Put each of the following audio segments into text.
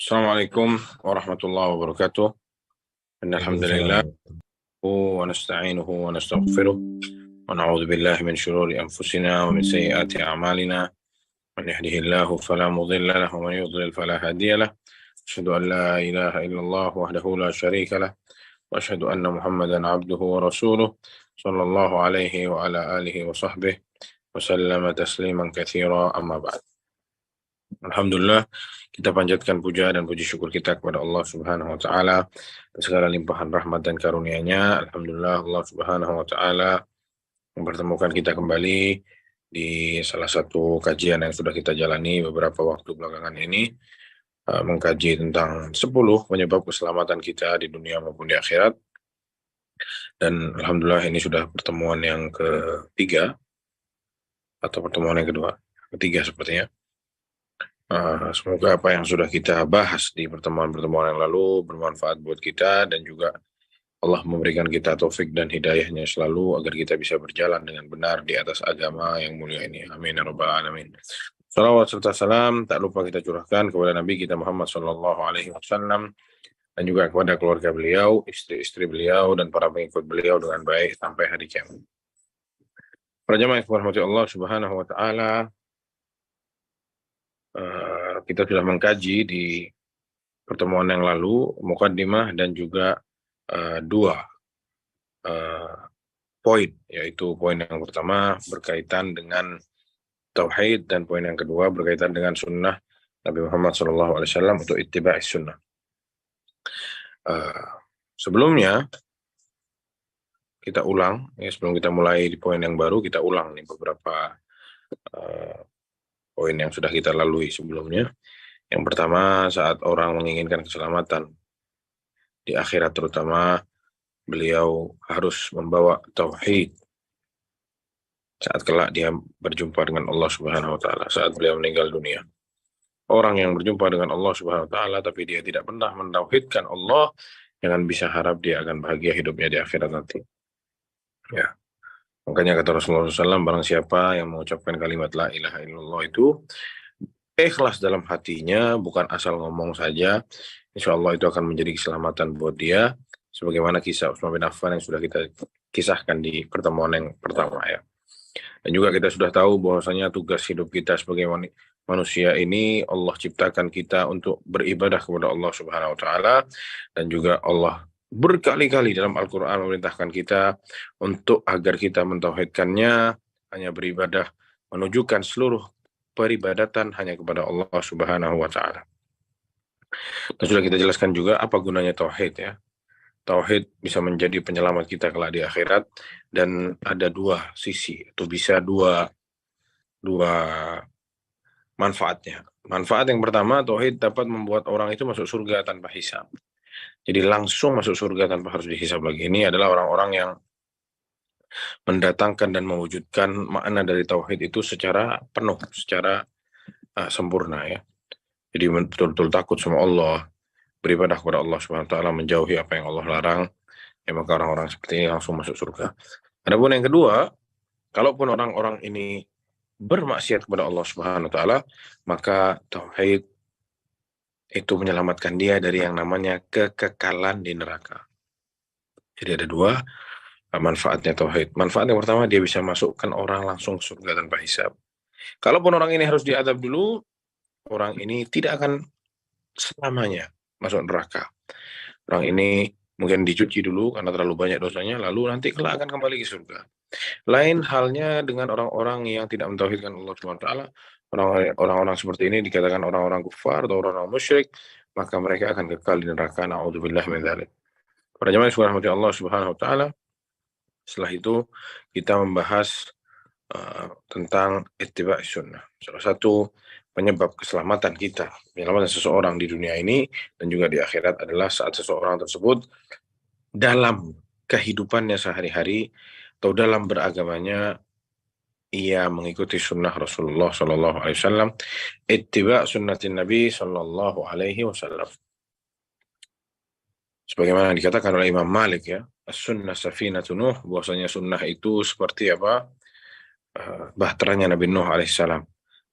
Assalamualaikum warahmatullahi wabarakatuh. Innalhamdulillah Waalaikumsalam. wa nasta'inuhu wa nastaghfiruh wa na'udzu billahi min shururi anfusina wa min sayyiati a'malina. Man yahdihillahu fala mudilla lahu wa man yudlil fala hadiya lahu. Asyhadu an la ilaha illallah wahdahu la syarika lah wa asyhadu anna Muhammadan 'abduhu wa rasuluh sallallahu alaihi wa ala alihi wa sahbihi wa sallama tasliman katsira amma ba'd. Alhamdulillah, kita panjatkan puja dan puji syukur kita kepada Allah Subhanahu wa taala atas segala limpahan rahmat dan karunia-Nya. Alhamdulillah, Allah Subhanahu wa taala mempertemukan kita kembali di salah satu kajian yang sudah kita jalani beberapa waktu belakangan ini, mengkaji tentang 10 penyebab keselamatan kita di dunia maupun di akhirat. Dan alhamdulillah ini sudah pertemuan yang ketiga atau pertemuan yang ketiga sepertinya. Semoga apa yang sudah kita bahas di pertemuan-pertemuan yang lalu bermanfaat buat kita, dan juga Allah memberikan kita taufik dan hidayahnya selalu agar kita bisa berjalan dengan benar di atas agama yang mulia ini. Amin ya rabbal alamin. Salawat serta salam tak lupa kita curahkan kepada Nabi kita Muhammad sallallahu alaihi wasallam dan juga kepada keluarga beliau, istri-istri beliau, dan para pengikut beliau dengan baik sampai hari kiamat. Para jamaah yang dirahmati Allah Subhanahu wa taala, kita sudah mengkaji di pertemuan yang lalu mukaddimah dan juga dua poin, yaitu poin yang pertama berkaitan dengan tauhid dan poin yang kedua berkaitan dengan sunnah Nabi Muhammad SAW untuk ittiba'is sunnah. Sebelumnya kita ulang, sebelum kita mulai di poin yang baru, kita ulang nih beberapa poin yang sudah kita lalui sebelumnya. Yang pertama, saat orang menginginkan keselamatan di akhirat terutama, beliau harus membawa tauhid saat kelak dia berjumpa dengan Allah Subhanahu wa taala saat beliau meninggal dunia. Orang yang berjumpa dengan Allah Subhanahu wa taala tapi dia tidak pernah mentauhidkan Allah, jangan bisa harap dia akan bahagia hidupnya di akhirat nanti. Ya. Makanya kata Rasulullah SAW, barang siapa yang mengucapkan kalimat la ilaha illallah itu ikhlas dalam hatinya, bukan asal ngomong saja, insya Allah itu akan menjadi keselamatan buat dia, sebagaimana kisah Utsman bin Affan yang sudah kita kisahkan di pertemuan yang pertama ya. Dan juga kita sudah tahu bahwasanya tugas hidup kita sebagai manusia ini, Allah ciptakan kita untuk beribadah kepada Allah Subhanahu wa taala, dan juga Allah berkali-kali dalam Al-Qur'an memerintahkan kita untuk agar kita mentauhidkannya, hanya beribadah, menunjukkan seluruh peribadatan hanya kepada Allah Subhanahu wa taala. Dan sudah kita jelaskan juga apa gunanya tauhid ya. Tauhid bisa menjadi penyelamat kita kelak di akhirat, dan ada dua sisi, atau bisa dua manfaatnya. Manfaat yang pertama, tauhid dapat membuat orang itu masuk surga tanpa hisab. Jadi langsung masuk surga tanpa harus dihisab lagi. Ini adalah orang-orang yang mendatangkan dan mewujudkan makna dari tauhid itu secara penuh, secara sempurna ya. Jadi betul-betul takut sama Allah, beribadah kepada Allah Subhanahu wa taala, menjauhi apa yang Allah larang, ya maka orang-orang seperti ini langsung masuk surga. Adapun yang kedua, kalaupun orang-orang ini bermaksiat kepada Allah Subhanahu wa taala, maka tauhid itu menyelamatkan dia dari yang namanya kekekalan di neraka. Jadi ada dua manfaatnya tauhid. Manfaat yang pertama, dia bisa masukkan orang langsung ke surga tanpa hisab. Kalaupun orang ini harus diadab dulu, orang ini tidak akan selamanya masuk neraka. Orang ini mungkin dicuci dulu karena terlalu banyak dosanya, lalu nanti kelak akan kembali ke surga. Lain halnya dengan orang-orang yang tidak mentauhidkan Allah Subhanahu wa taala. Orang-orang seperti ini dikatakan orang-orang kufar atau orang-orang musyrik, maka mereka akan kekal di neraka. Na'udzubillah min dzalik. Para jemaah yang dirahmati Allah Subhanahu wa taala, setelah itu kita membahas tentang ittiba' sunnah. Salah satu penyebab keselamatan kita, penyelamatkan seseorang di dunia ini dan juga di akhirat adalah saat seseorang tersebut dalam kehidupannya sehari-hari atau dalam beragamanya ia mengikuti sunnah Rasulullah Sallallahu Alaihi Wasallam, ittiba' sunnatin Nabi Sallallahu Alaihi Wasallam. Sebagaimana dikatakan oleh Imam Malik ya, as-sunnah safinatun Nuh, bahwasanya sunnah itu seperti apa? Bahteranya Nabi Nuh alaihissalam.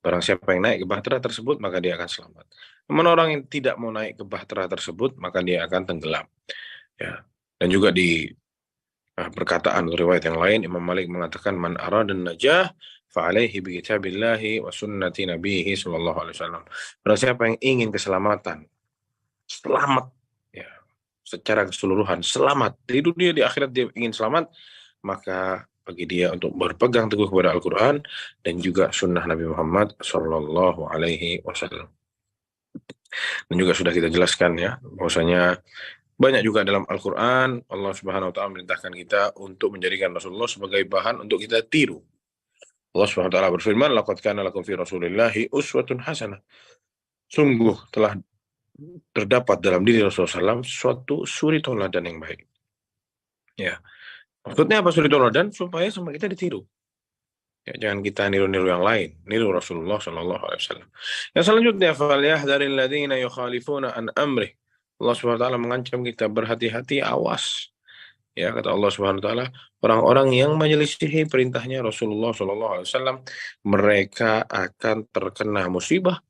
Barang siapa yang naik ke bahtera tersebut, maka dia akan selamat. Namun orang yang tidak mau naik ke bahtera tersebut, maka dia akan tenggelam. Ya. Dan juga di perkataan riwayat yang lain, Imam Malik mengatakan, man aradan najah fa'alaihi bi kitabillahi wa sunnati nabihi sallallahu alaihi wasallam. Barang siapa yang ingin keselamatan, selamat, ya, secara keseluruhan, selamat di dunia, di akhirat dia ingin selamat, maka bagi dia untuk berpegang teguh kepada Al-Quran dan juga sunnah Nabi Muhammad sallallahu alaihi wasallam. Dan juga sudah kita jelaskan ya, bahwasanya banyak juga dalam Al-Quran Allah Subhanahu Wa Taala memerintahkan kita untuk menjadikan Rasulullah sebagai bahan untuk kita tiru. Allah Subhanahu Wa Taala berfirman, "Laqad kana lakum fi Rasulillahi uswatun hasanah." Sungguh telah terdapat dalam diri Rasulullah SAW suatu suri tauladan yang baik. Ya, maksudnya apa suri tauladan? Supaya sama kita ditiru. Ya, jangan kita niru-niru yang lain, niru Rasulullah Shallallahu Alaihi Wasallam. Yang selanjutnya, falyahdharil ladzina yukhalifuna an amrih. Allah Subhanahu Wa Taala mengancam kita, berhati-hati, awas. Ya, kata Allah Subhanahu Wa Taala, orang-orang yang menyelisihi perintahnya Rasulullah Shallallahu Alaihi Wasallam, mereka akan terkena musibah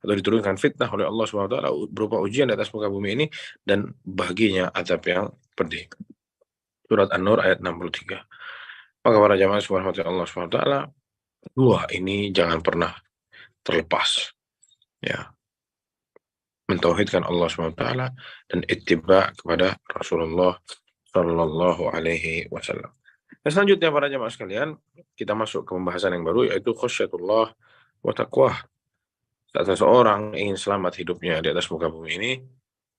atau diturunkan fitnah oleh Allah Subhanahu Wa Taala berupa ujian di atas muka bumi ini, dan baginya azab yang pedih. Surat An-Nur ayat 63. Maka para jamaah subhanahu Allah Subhanahu Wa Taala, dua ini jangan pernah terlepas, ya, mentauhidkan Allah Subhanahu Wa Taala dan ittiba kepada Rasulullah Shallallahu Alaihi Wasallam. Dan selanjutnya para jamaah sekalian, kita masuk ke pembahasan yang baru, yaitu khasyatullah wa taqwa. Saat seseorang ingin selamat hidupnya di atas muka bumi ini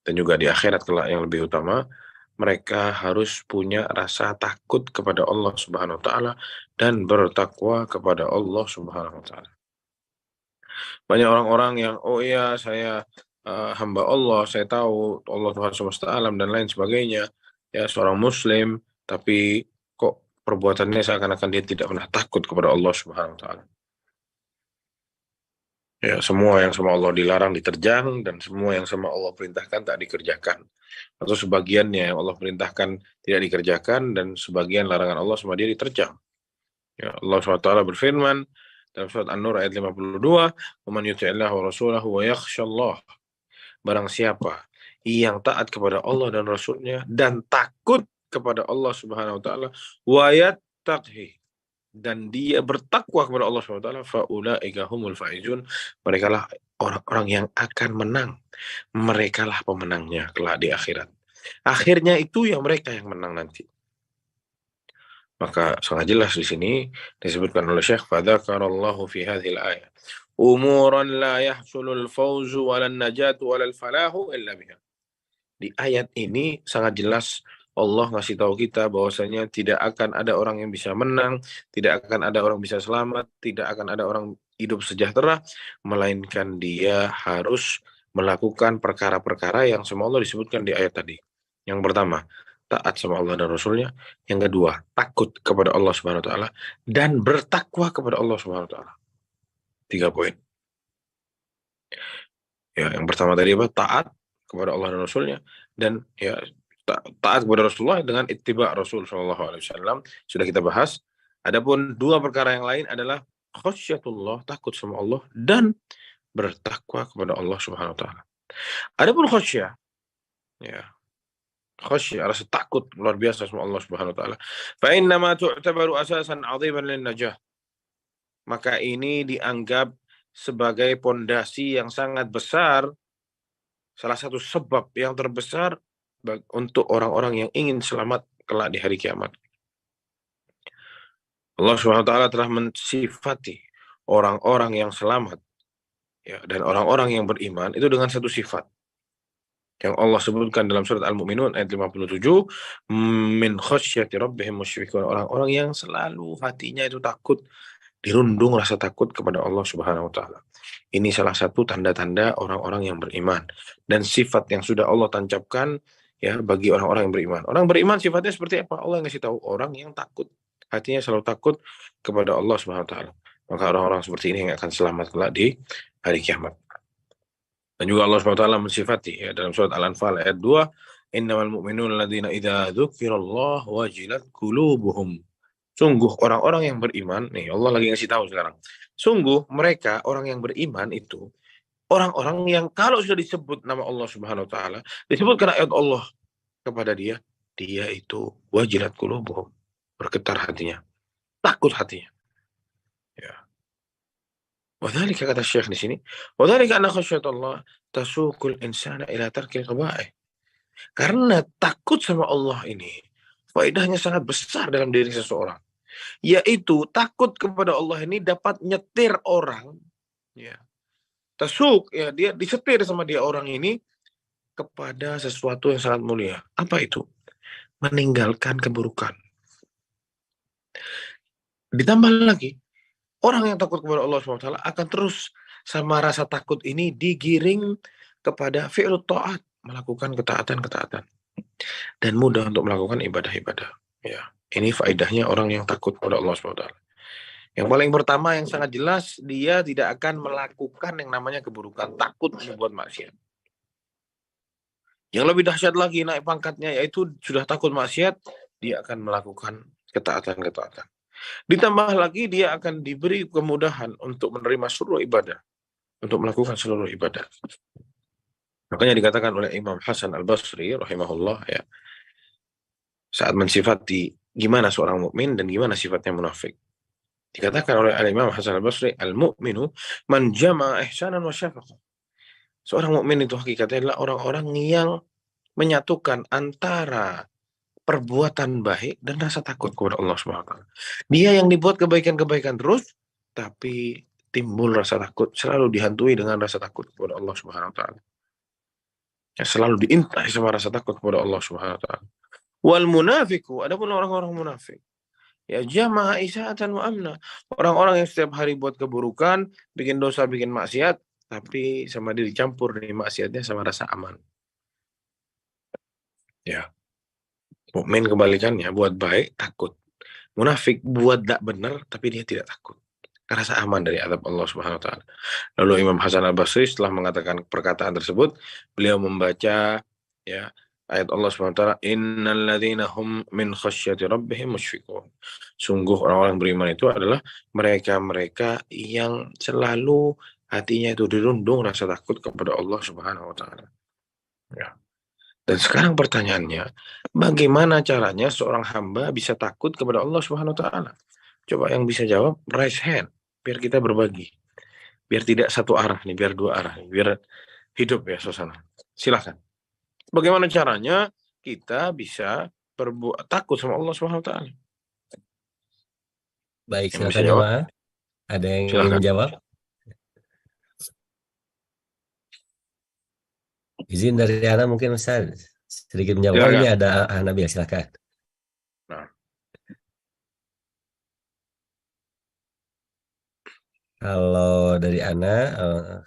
dan juga di akhirat kelak yang lebih utama, mereka harus punya rasa takut kepada Allah Subhanahu Wa Taala dan bertakwa kepada Allah Subhanahu Wa Taala. Banyak orang-orang yang, oh iya saya hamba Allah, saya tahu Allah Tuhan semesta alam dan lain sebagainya, ya, seorang Muslim, tapi kok perbuatannya seakan-akan dia tidak pernah takut kepada Allah Subhanahu Wa Taala. Ya, semua yang sama Allah dilarang diterjang, dan semua yang sama Allah perintahkan tak dikerjakan. Atau sebagiannya yang Allah perintahkan tidak dikerjakan, dan sebagian larangan Allah sama dia diterjang. Ya, Allah SWT berfirman dalam surat An-Nur ayat 52, "Man yuti'illah wa rasulahu wa yakhshallah." Barang siapa yang taat kepada Allah dan Rasulnya dan takut kepada Allah Subhanahu wa taala, wa yattaqhi, dan dia bertakwa kepada Allah Subhanahu wa taala, faulaika humul faizun, merekalah orang-orang yang akan menang. Merekalah pemenangnya kelak di akhirat. Akhirnya itu ya mereka yang menang nanti. Maka sangat jelas di sini disebutkan oleh Syekh, fadzakarallahu fi hadhil ayat umuran la yahsulul fawzu walan najatu walal falahu illa biha. Di ayat ini sangat jelas Allah ngasih tahu kita bahwasanya tidak akan ada orang yang bisa menang, tidak akan ada orang bisa selamat, tidak akan ada orang hidup sejahtera, melainkan dia harus melakukan perkara-perkara yang sama Allah disebutkan di ayat tadi. Yang pertama, taat sama Allah dan Rasulnya. Yang kedua, takut kepada Allah Subhanahu Wa Taala dan bertakwa kepada Allah Subhanahu Wa Taala. 3 poin. Ya, yang pertama tadi apa? Taat kepada Allah dan Rasulnya, dan ya taat kepada Rasulullah dengan ittiba Rasul Shallallahu Alaihi Wasallam sudah kita bahas. Adapun dua perkara yang lain adalah khasyatullah, takut sama Allah, dan bertakwa kepada Allah Subhanahu Wa Taala. Adapun khasyah, ya, khasyah rasa takut luar biasa sama Allah Subhanahu Wa Taala. Fa inna ma tu'tabaru asasan 'aziman lin najah. Maka ini dianggap sebagai pondasi yang sangat besar, salah satu sebab yang terbesar untuk orang-orang yang ingin selamat kelak di hari kiamat. Allah SWT telah mensifati orang-orang yang selamat, ya, dan orang-orang yang beriman itu dengan satu sifat yang Allah sebutkan dalam surat Al-Mu'minun ayat 57, min khasyati rabbihim musyfiqun, orang-orang yang selalu hatinya itu takut, dirundung rasa takut kepada Allah Subhanahu wa taala. Ini salah satu tanda-tanda orang-orang yang beriman dan sifat yang sudah Allah tancapkan, ya, bagi orang-orang yang beriman. Orang beriman sifatnya seperti apa? Allah yang ngasih tahu, orang yang takut, hatinya selalu takut kepada Allah Subhanahu wa taala. Maka orang-orang seperti ini yang akan selamat kelak di hari kiamat. Dan juga Allah Subhanahu wa taala mensifati, ya, dalam surat Al-Anfal ayat 2, innamal mu'minuna alladzina idza dzukirallahu wajilat qulubuhum. Sungguh orang-orang yang beriman, nih Allah lagi ngasih tahu sekarang. Sungguh mereka orang yang beriman itu orang-orang yang kalau sudah disebut nama Allah Subhanahu wa taala, disebutkan ayat Allah kepada dia, dia itu wajilat qulubuhum, bergetar hatinya, takut hatinya. Ya. Wadzalika kata Syekh di sini, wadzalika anna khasyatullah tasukul insana ila tarkil qaba'ih. Karena takut sama Allah ini faedahnya sangat besar dalam diri seseorang, yaitu takut kepada Allah ini dapat nyetir orang, ya. Tasuk, ya, dia disetir sama dia orang ini kepada sesuatu yang sangat mulia. Apa itu? Meninggalkan keburukan. Ditambah lagi, orang yang takut kepada Allah SWT akan terus sama rasa takut ini digiring kepada fi'lut ta'at, melakukan ketaatan-ketaatan, dan mudah untuk melakukan ibadah-ibadah. Ya, ini faedahnya orang yang takut kepada Allah SWT. Yang paling pertama yang sangat jelas, dia tidak akan melakukan yang namanya keburukan, takut membuat maksiat. Yang lebih dahsyat lagi naik pangkatnya, yaitu sudah takut maksiat, dia akan melakukan ketaatan-ketaatan. Ditambah lagi dia akan diberi kemudahan untuk menerima seluruh ibadah, untuk melakukan seluruh ibadah. Makanya dikatakan oleh Imam Hasan Al-Basri rahimahullah, ya, saat mensifati gimana seorang mukmin dan gimana sifatnya munafik. Dikatakan oleh Imam Hasan Al-Basri, al-mu'minu man jama'a ihsanan wa syafaqah. Seorang mukmin itu hakikatnya adalah orang-orang yang menyatukan antara perbuatan baik dan rasa takut kepada Allah SWT. Dia yang dibuat kebaikan-kebaikan terus, tapi timbul rasa takut, selalu dihantui dengan rasa takut kepada Allah SWT. Ya, selalu diintai sama rasa takut kepada Allah SWT. Wal munafiku, adapun orang-orang munafik, ya jama'a isaatan wa amna. Orang-orang yang setiap hari buat keburukan, bikin dosa, bikin maksiat, tapi sama dia dicampur nih maksiatnya sama rasa aman. Ya. Mukmin kebalikannya, buat baik takut. Munafik buat tak benar tapi dia tidak takut. Rasa aman dari azab Allah Subhanahu wa taala. Lalu Imam Hasan Al-Basri setelah mengatakan perkataan tersebut, beliau membaca, ya, ayat Allah Subhanahu wa taala, innal ladzina hum min khasyati rabbihim musyfiqun. Sungguh orang-orang beriman itu adalah mereka-mereka yang selalu hatinya itu dirundung rasa takut kepada Allah Subhanahu wa taala. Ya. Dan sekarang pertanyaannya, bagaimana caranya seorang hamba bisa takut kepada Allah Subhanahu wa taala? Coba yang bisa jawab raise hand, biar kita berbagi. Biar tidak satu arah nih, biar dua arah nih, biar hidup ya suasana. Silakan. Bagaimana caranya kita bisa takut sama Allah Subhanahu wa taala? Baik, Yang bisa silakan jawab? jemaah. Ada yang ingin Silakan. menjawab? Izin dari Ana mungkin Ustaz sedikit menjawab. Oh, ini ada Nabil, silakan. Nah. Kalau dari Ana,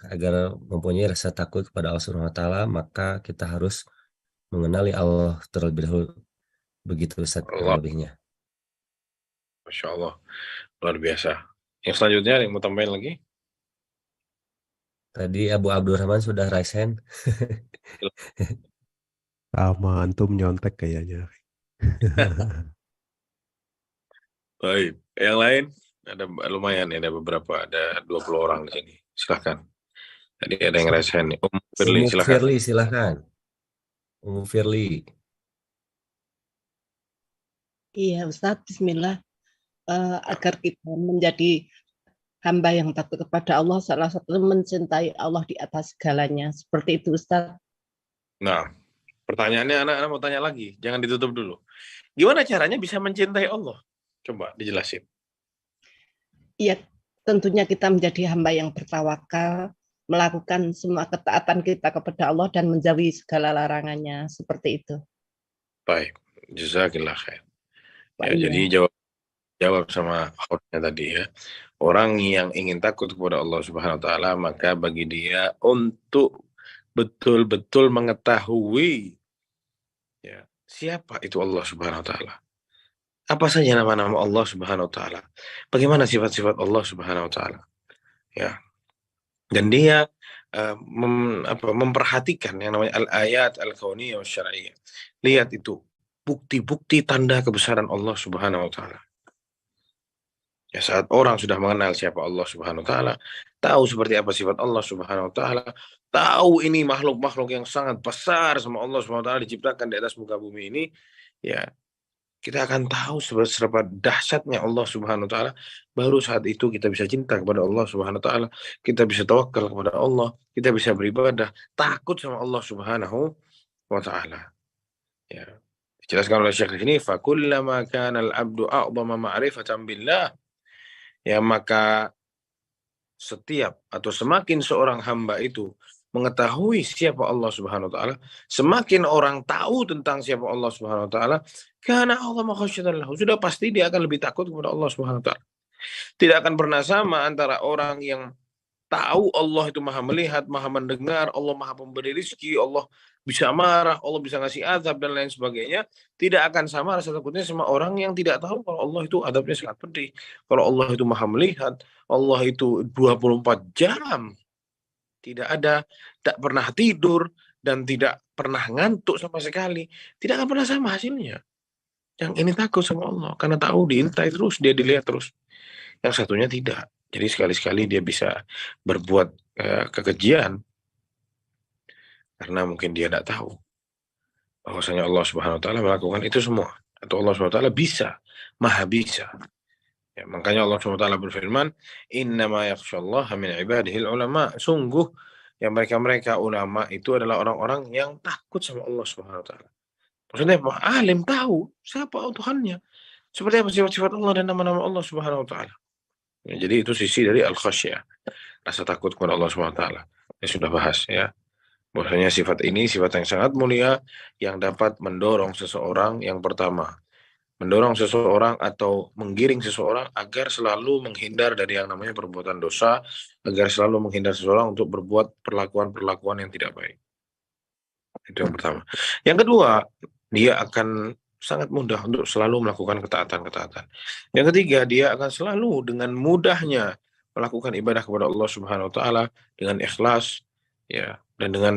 agar mempunyai rasa takut kepada Allah Subhanahu wa taala, maka kita harus mengenali Allah terlebih dahulu. Begitu Ustaz lebihnya. Masya Allah, luar biasa. Yang selanjutnya yang mau tambahin lagi? Tadi Abu Abdurrahman sudah raise hand. Sama antum nyontek kayaknya. Baik, yang lain ada lumayan, ada beberapa, ada 20 orang di sini. Silakan. Tadi ada yang raise hand. Firli, silakan. Firli, silakan. Firli. Iya, Ustaz, bismillah. Agar kita menjadi hamba yang takut kepada Allah, salah satu mencintai Allah di atas segalanya. Seperti itu, Ustaz. Nah, pertanyaannya anak-anak mau tanya lagi. Jangan ditutup dulu. Gimana caranya bisa mencintai Allah? Coba dijelasin. Iya, tentunya kita menjadi hamba yang bertawakal, melakukan semua ketaatan kita kepada Allah dan menjauhi segala larangannya. Seperti itu. Baik, jazakillah khair. Ya, iya. Jadi jawab sama hostnya tadi ya. Orang yang ingin takut kepada Allah Subhanahu wa taala, maka bagi dia untuk betul-betul mengetahui, ya, siapa itu Allah Subhanahu wa taala. Apa saja nama-nama Allah Subhanahu wa taala? Bagaimana sifat-sifat Allah Subhanahu wa taala? Ya. Dan dia memperhatikan yang namanya al-ayat al-kauniyah wasyar'iyyah. Lihat itu, bukti-bukti tanda kebesaran Allah Subhanahu wa taala. Ya, saat orang sudah mengenal siapa Allah Subhanahu wa taala, tahu seperti apa sifat Allah Subhanahu wa taala, tahu ini makhluk-makhluk yang sangat besar sama Allah Subhanahu wa taala diciptakan di atas muka bumi ini, ya, kita akan tahu seberapa dahsyatnya Allah Subhanahu wa taala. Baru saat itu kita bisa cinta kepada Allah Subhanahu wa taala, kita bisa tawakal kepada Allah, kita bisa beribadah, takut sama Allah Subhanahu wa taala. Ya. Dijelaskan oleh Syekh di sini, fakullama kana al-'abdu a'dhama ma'rifatan billah, ya, maka setiap atau semakin seorang hamba itu mengetahui siapa Allah Subhanahu wa taala, semakin orang tahu tentang siapa Allah Subhanahu wa taala, karena Allah khasyatan lahu, sudah pasti dia akan lebih takut kepada Allah Subhanahu wa taala. Tidak akan pernah sama antara orang yang tahu Allah itu maha melihat, maha mendengar, Allah maha pemberi rizki, Allah bisa marah, Allah bisa ngasih azab dan lain sebagainya. Tidak akan sama rasa takutnya sama orang yang tidak tahu kalau Allah itu adabnya sangat pedih. Kalau Allah itu maha melihat, Allah itu 24 jam. Tidak ada, tak pernah tidur, dan tidak pernah ngantuk sama sekali. Tidak akan pernah sama hasilnya. Yang ini takut sama Allah, karena tahu diintai terus, dia dilihat terus. Yang satunya tidak. Jadi sekali-sekali dia bisa berbuat kekejian karena mungkin dia tidak tahu bahwasanya Allah Subhanahu wa taala melakukan itu semua, atau Allah Subhanahu wa taala bisa, maha bisa. Ya, makanya Allah Subhanahu wa taala berfirman, "Innama yakhsyallaha min ibadihil ulama." Sungguh yang mereka-mereka ulama itu adalah orang-orang yang takut sama Allah Subhanahu wa taala. Maksudnya apa? Alim tahu siapa Tuhannya, seperti apa sifat-sifat Allah dan nama-nama Allah Subhanahu wa taala. Ya, jadi itu sisi dari al-khasyah, rasa takut kepada Allah Subhanahu wa taala. Ya, sudah bahas ya. Bahwasanya sifat ini sifat yang sangat mulia yang dapat mendorong seseorang, yang pertama, mendorong seseorang atau menggiring seseorang agar selalu menghindar dari yang namanya perbuatan dosa, agar selalu menghindar seseorang untuk berbuat perlakuan-perlakuan yang tidak baik. Itu yang pertama. Yang kedua, dia akan sangat mudah untuk selalu melakukan ketaatan-ketaatan. Yang ketiga, dia akan selalu dengan mudahnya melakukan ibadah kepada Allah Subhanahu wa taala dengan ikhlas, ya, dan dengan,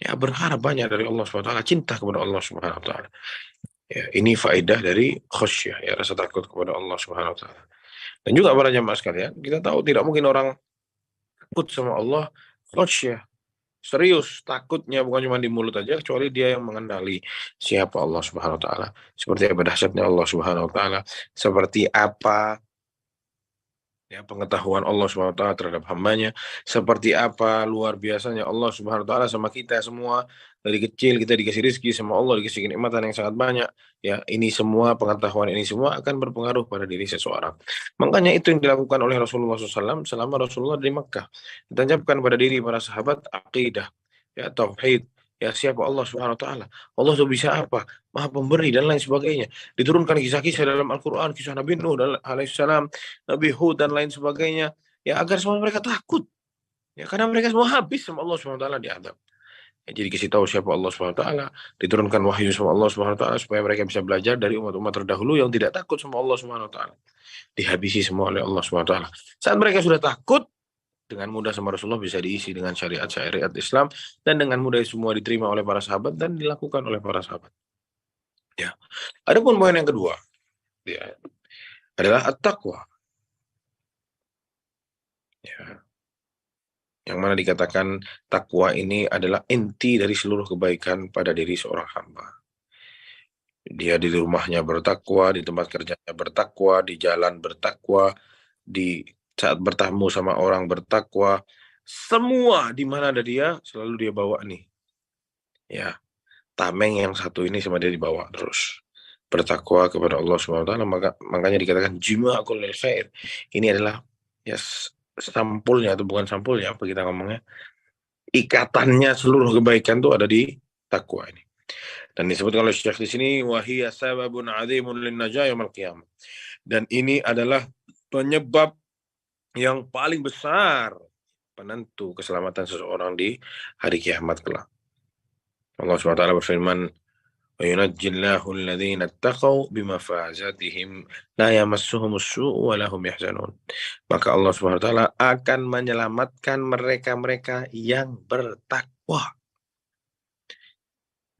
ya, berharap banyak dari Allah Subhanahu wa taala, cinta kepada Allah Subhanahu wa taala. Ya, ini faedah dari khasyah, ya, rasa takut kepada Allah Subhanahu wa taala. Dan juga para jamaah sekalian, kita tahu tidak mungkin orang takut sama Allah khasyah, serius takutnya, bukan cuma di mulut aja, kecuali dia yang mengenali siapa Allah Subhanahu wa taala, seperti apa dahsyatnya Allah Subhanahu wa taala, seperti apa, ya, pengetahuan Allah Subhanahu wa taala terhadap hambanya, seperti apa luar biasanya Allah Subhanahu wa taala sama kita semua. Dari kecil kita dikasih rezeki sama Allah, dikasih kenikmatan yang sangat banyak. Ya, ini semua pengetahuan ini semua akan berpengaruh pada diri seseorang. Makanya itu yang dilakukan oleh Rasulullah SAW selama Rasulullah di Makkah. Ditancapkan pada diri para sahabat aqidah, ya, tauhid, ya, siapa Allah Subhanahu wa taala. Allah itu bisa apa? Maha pemberi dan lain sebagainya. Diturunkan kisah-kisah dalam Al-Qur'an, kisah Nabi Nuh alaihissalam, Nabi Hud dan lain sebagainya, ya, agar semua mereka takut. Ya, karena mereka semua habis sama Allah Subhanahu wa taala diadab. Ya, jadi kasih tahu siapa Allah Subhanahu wa taala, diturunkan wahyu sama Allah Subhanahu wa taala supaya mereka bisa belajar dari umat-umat terdahulu yang tidak takut sama Allah Subhanahu wa taala. Dihabisi semua oleh Allah Subhanahu wa taala. Saat mereka sudah takut, dengan mudah sama Rasulullah bisa diisi dengan syariat-syariat Islam, dan dengan mudah semua diterima oleh para sahabat dan dilakukan oleh para sahabat. Ya. Adapun poin yang kedua, ya, adalah at-taqwa. Ya. Yang mana dikatakan takwa ini adalah inti dari seluruh kebaikan pada diri seorang hamba. Dia di rumahnya bertakwa, di tempat kerjanya bertakwa, di jalan bertakwa, di saat bertamu sama orang bertakwa, semua di mana ada dia selalu dia bawa nih. Ya, tameng yang satu ini sama dia dibawa terus. Bertakwa kepada Allah Subhanahu wa taala, makanya dikatakan jima'ul khair. Ini adalah, ya, sampulnya atau bukan sampulnya, apa kita ngomongnya, ikatannya seluruh kebaikan itu ada di takwa ini. Dan disebutkan oleh Syekh di sini, wahiya sababun 'azimun lin-najah yaumil qiyamah. Dan ini adalah penyebab yang paling besar penentu keselamatan seseorang di hari kiamat kelak. Allah Subhanahu wa taala berfirman, wa yunajjillahu alladhina ittaqaw bimafazatihim la yamassuhumus su'u wa lahum yahzanun. Maka Allah Subhanahu wa taala akan menyelamatkan mereka-mereka yang bertakwa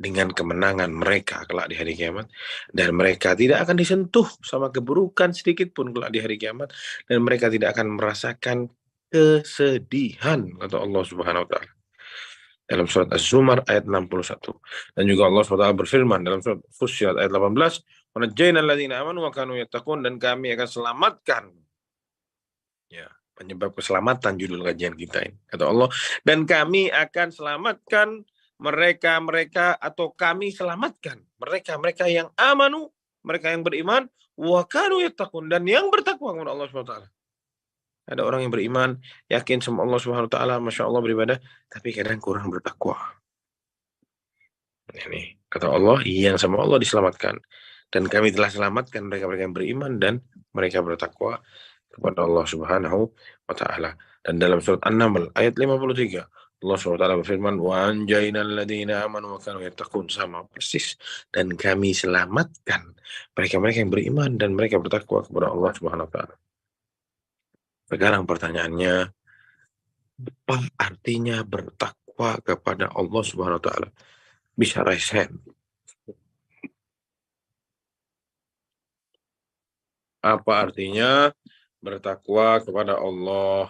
dengan kemenangan mereka kelak di hari kiamat, dan mereka tidak akan disentuh sama keburukan sedikit pun kelak di hari kiamat, dan mereka tidak akan merasakan kesedihan, kata Allah Subhanahu wa taala dalam surat Az-Zumar ayat 61. Dan juga Allah SWT berfirman dalam surat Fussilat ayat 18, "Wa najjaynal ladzina amanu wa kanu yattaqun," dan kami akan selamatkan, ya, penyebab keselamatan judul kajian kita ini, kata Allah, dan kami akan selamatkan mereka-mereka, atau kami selamatkan mereka-mereka yang amanu, mereka yang beriman, wa kanu yattaqun, dan yang bertakwa kepada Allah SWT. Ada orang yang beriman, yakin sama Allah Subhanahu wa taala, Masya Allah beribadah, tapi kadang kurang bertakwa. Ini kata Allah, yang sama Allah diselamatkan, dan kami telah selamatkan mereka-mereka yang beriman dan mereka bertakwa kepada Allah Subhanahu wa taala. Dan dalam surat An-Naml ayat 53, Allah SWT berfirman, "Wa anjaynal ladzina amanu wa kanu yattaqun," sama persis, dan kami selamatkan mereka-mereka yang beriman dan mereka bertakwa kepada Allah Subhanahu wa taala. Sekarang pertanyaannya, apa artinya bertakwa kepada Allah Subhanahu wa taala? Bisa raise hand. Apa artinya bertakwa kepada Allah?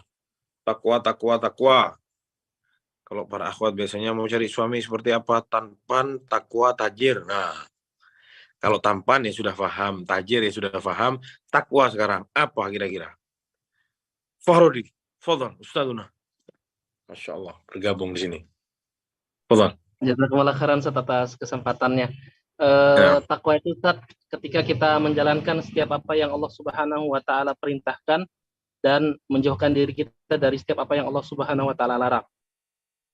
Takwa. Kalau para akhwat biasanya mau cari suami seperti apa? Tampan, takwa, tajir. Nah, kalau tampan ya sudah paham, tajir ya sudah paham, takwa sekarang apa kira-kira? Fahrudi, fadhal, Ustazuna. Masya Allah, bergabung di sini. Fadhal. Jazakumullah khairan Ustaz atas kesempatannya. Ya. Takwa itu Ustaz, ketika kita menjalankan setiap apa yang Allah Subhanahu wa taala perintahkan dan menjauhkan diri kita dari setiap apa yang Allah Subhanahu wa taala larang.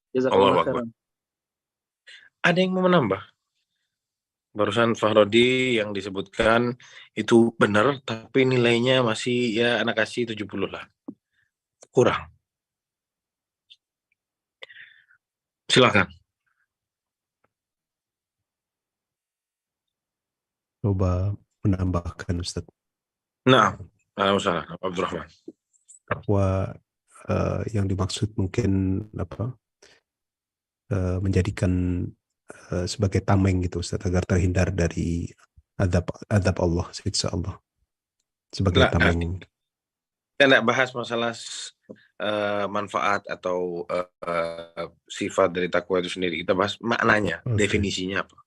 Jazakumullah khairan. Ada yang mau menambah? Barusan Fahrodi yang disebutkan itu benar, tapi nilainya masih ya anak kasih 70 lah. Kurang. Silakan. Coba menambahkan Ustaz. Nah, Alhamdulillah, Abdurrahman. Takwa yang dimaksud mungkin menjadikan sebagai tameng gitu Ustaz, agar terhindar dari azab Allah, siksa Allah. Sebagai tameng. Kita tidak bahas masalah manfaat atau sifat dari takwa itu sendiri. Kita bahas maknanya, definisinya apa.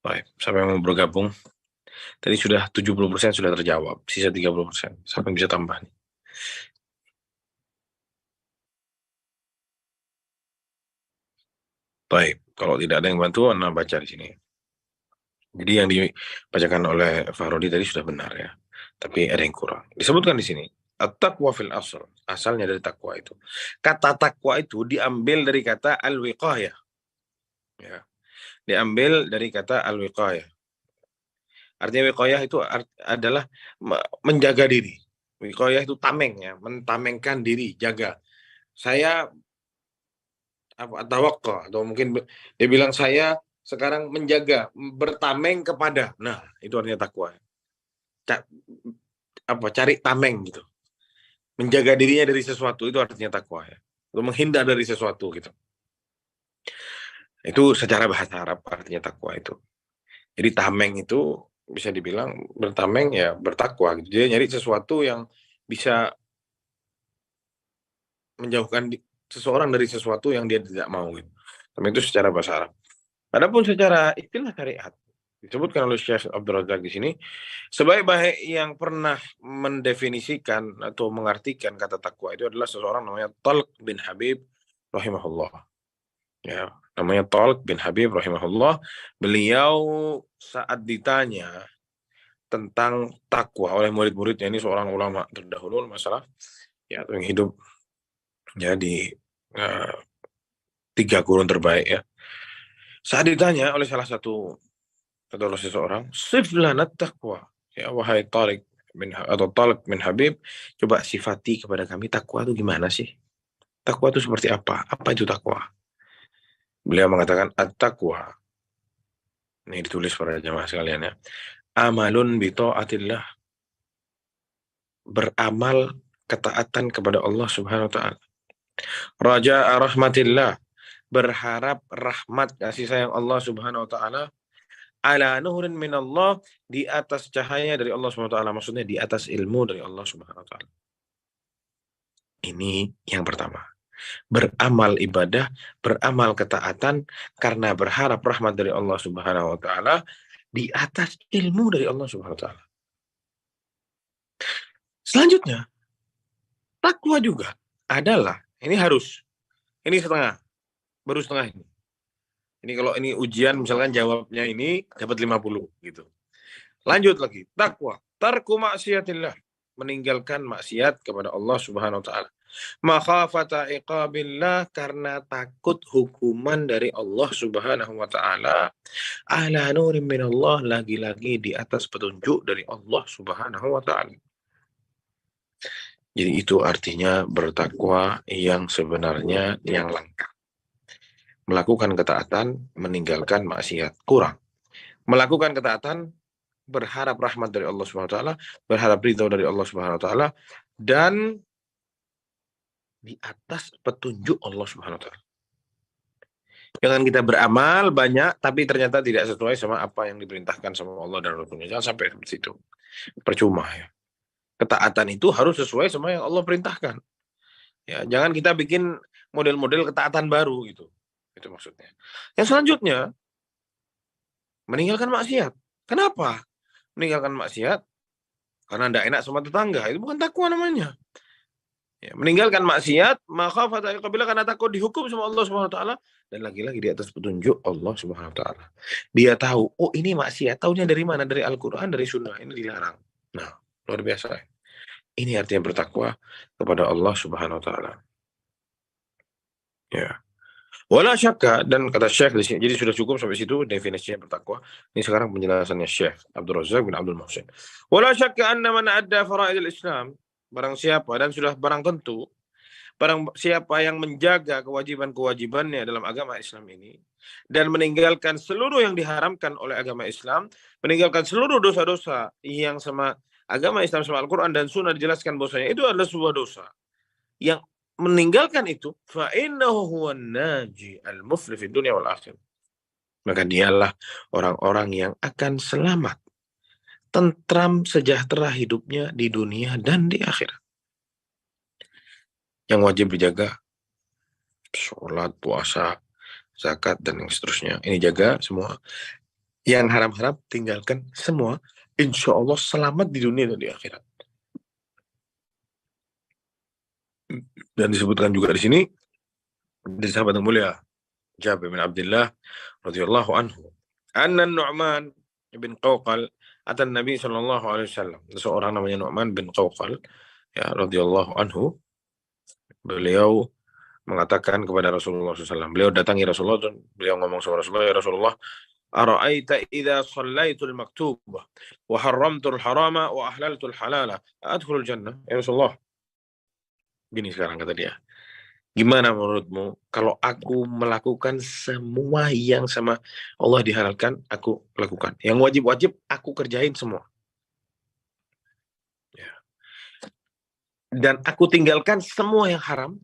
Baik, siapa yang mau bergabung? Tadi sudah 70% sudah terjawab, sisa 30%. Siapa yang bisa tambah nih? Baik, kalau tidak ada yang bantu, Anda baca di sini. Jadi yang dibacakan oleh Fahrodi tadi sudah benar ya, tapi ada yang kurang. Disebutkan di sini, at-taqwa fil asl, asalnya dari takwa itu. Kata takwa itu diambil dari kata al-wiqayah. Ya. Diambil dari kata al-wiqayah. Artinya wiqayah itu adalah menjaga diri. Wiqayah itu tameng ya, mentamengkan diri, jaga. Saya tawakal, atau mungkin dia bilang saya sekarang menjaga, bertameng kepada. Nah, itu artinya takwa. Cari tameng gitu. Menjaga dirinya dari sesuatu, itu artinya takwa ya. Atau menghindar dari sesuatu gitu. Itu secara bahasa Arab artinya takwa itu. Jadi tameng itu bisa dibilang bertameng ya bertakwa gitu. Dia nyari sesuatu yang bisa menjauhkan seseorang dari sesuatu yang dia tidak mau gitu. Tapi itu secara bahasa Arab. Adapun secara istilah syariat disebutkan oleh Syekh Abdul Razak di sini, sebaik-baik yang pernah mendefinisikan atau mengartikan kata takwa itu adalah seseorang namanya Talq bin Habib rahimahullah. Ya, namanya Talq bin Habib rahimahullah. Beliau saat ditanya tentang takwa oleh murid-muridnya, ini seorang ulama terdahulu masalah ya, yang hidup ya di 3 kurun terbaik ya. Saat ditanya oleh salah satu atau seseorang, sif lana taqwa, ya wahai Talq bin Habib, coba sifati kepada kami takwa itu gimana sih? Takwa itu seperti apa? Apa itu takwa? Beliau mengatakan at-taqwa. Ini ditulis para jamaah sekalian ya. Amalun bi taatillah. Beramal ketaatan kepada Allah Subhanahu wa taala. Raja'a rahmatillah, berharap rahmat kasih sayang Allah Subhanahu wa taala ala nurin minallah, di atas cahaya dari Allah Subhanahu wa taala, maksudnya di atas ilmu dari Allah Subhanahu wa taala. Ini yang pertama. Beramal ibadah, beramal ketaatan karena berharap rahmat dari Allah Subhanahu wa taala di atas ilmu dari Allah Subhanahu wa taala. Selanjutnya, takwa juga adalah, ini harus, ini setengah, baru setengah ini. Ini kalau ini ujian misalkan jawabnya ini dapat 50 gitu. Lanjut lagi, takwa, tarku maksiatillah, meninggalkan maksiat kepada Allah Subhanahu wa taala. Makhafata iqabillah, karena takut hukuman dari Allah Subhanahu wa taala. Ala nurin minallah, lagi-lagi di atas petunjuk dari Allah Subhanahu wa taala. Jadi itu artinya bertakwa yang sebenarnya yang lengkap. Melakukan ketaatan, meninggalkan maksiat. Kurang. Melakukan ketaatan, berharap rahmat dari Allah Subhanahu wa taala, berharap ridho dari Allah Subhanahu wa taala, dan di atas petunjuk Allah Subhanahu wa taala. Jangan kita beramal banyak tapi ternyata tidak sesuai sama apa yang diperintahkan sama Allah dan Rasulnya. Jangan sampai seperti itu. Percuma ya. Ketaatan itu harus sesuai sama yang Allah perintahkan. Ya, jangan kita bikin model-model ketaatan baru gitu. Itu maksudnya. Yang selanjutnya, meninggalkan maksiat. Kenapa? Meninggalkan maksiat karena tidak enak sama tetangga. Itu bukan takwa namanya. Ya, meninggalkan maksiat, maka fataiqabillah, karena takut dihukum sama Allah Subhanahu wa taala, dan lagi-lagi di atas petunjuk Allah Subhanahu wa taala. Dia tahu, oh ini maksiat, tahunya dari mana? Dari Al-Qur'an, dari Sunnah, ini dilarang. Nah, luar biasa. Ini artinya bertakwa kepada Allah Subhanahu wa taala. Ya. Wala syakka, dan kata Syekh di sini, jadi sudah cukup sampai situ definisinya bertakwa. Ini sekarang penjelasannya Syekh Abdul Razak bin Abdul Muhsin. Wala syakka anna man adda faraidil Islam, barang siapa, dan sudah barang tentu, barang siapa yang menjaga kewajiban-kewajibannya dalam agama Islam ini, dan meninggalkan seluruh yang diharamkan oleh agama Islam, meninggalkan seluruh dosa-dosa yang sama agama Islam, sama Al-Quran dan Sunnah dijelaskan bahwasanya itu adalah sebuah dosa, yang meninggalkan itu, fa innahu huwan naji al-muflih fid dunya wal akhirah, maka dialah orang-orang yang akan selamat, tentram, sejahtera hidupnya di dunia dan di akhirat. Yang wajib dijaga, sholat, puasa, zakat, dan yang seterusnya. Ini jaga semua. Yang haram-haram tinggalkan semua. Insya Allah selamat di dunia dan di akhirat. Dan disebutkan juga di sini dari sahabat yang mulia Jabir bin Abdullah radhiyallahu anhu, anna Nu'man bin Qawqal atan Nabi sallallahu alaihi wasallam. Seorang namanya Nu'man bin Qawqal, ya, radhiyallahu anhu. Beliau mengatakan kepada Rasulullah SAW. Beliau datangi Rasulullah dan beliau ngomong sama Rasulullah, ya Rasulullah, ara'aita idza shallaitul maktubah wa harramtul harama wa ahlaltul halala adkhulul jannah? Ya Rasulullah, gini sekarang kata dia, gimana menurutmu kalau aku melakukan semua yang sama Allah dihalalkan, aku lakukan. Yang wajib-wajib aku kerjain semua. Ya. Dan aku tinggalkan semua yang haram,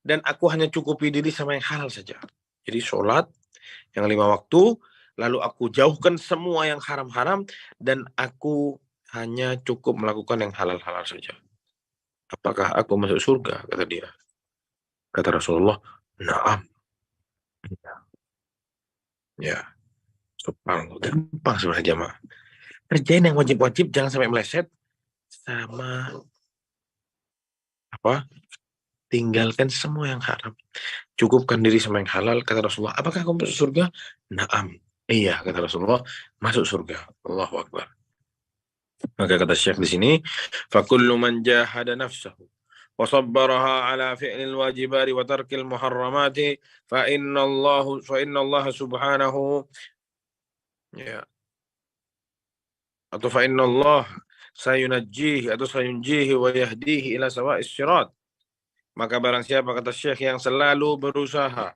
dan aku hanya cukupi diri sama yang halal saja. Jadi sholat yang 5 waktu, lalu aku jauhkan semua yang haram-haram, dan aku hanya cukup melakukan yang halal-halal saja. Apakah aku masuk surga? Kata dia. Kata Rasulullah, na'am. Ya, subhanallah, gampang sebenarnya jamaah. Kerjain yang wajib-wajib, jangan sampai meleset, sama apa? Tinggalkan semua yang haram. Cukupkan diri sama yang halal. Kata Rasulullah, apakah kamu masuk surga? Naam. Iya, kata Rasulullah, masuk surga. Allahu Akbar. Maka kata Syekh di sini, fakullu man jahada nafsahu wa sabbaraha ala fi'lil wajibati wa tarkil muharramati fa inna Allah subhanahu, ya, atau fa inna Allah sayunajjihi atau sayunjihi wa yahdihi ila sawa'is sirat. Maka barang siapa, kata Syekh, yang selalu berusaha,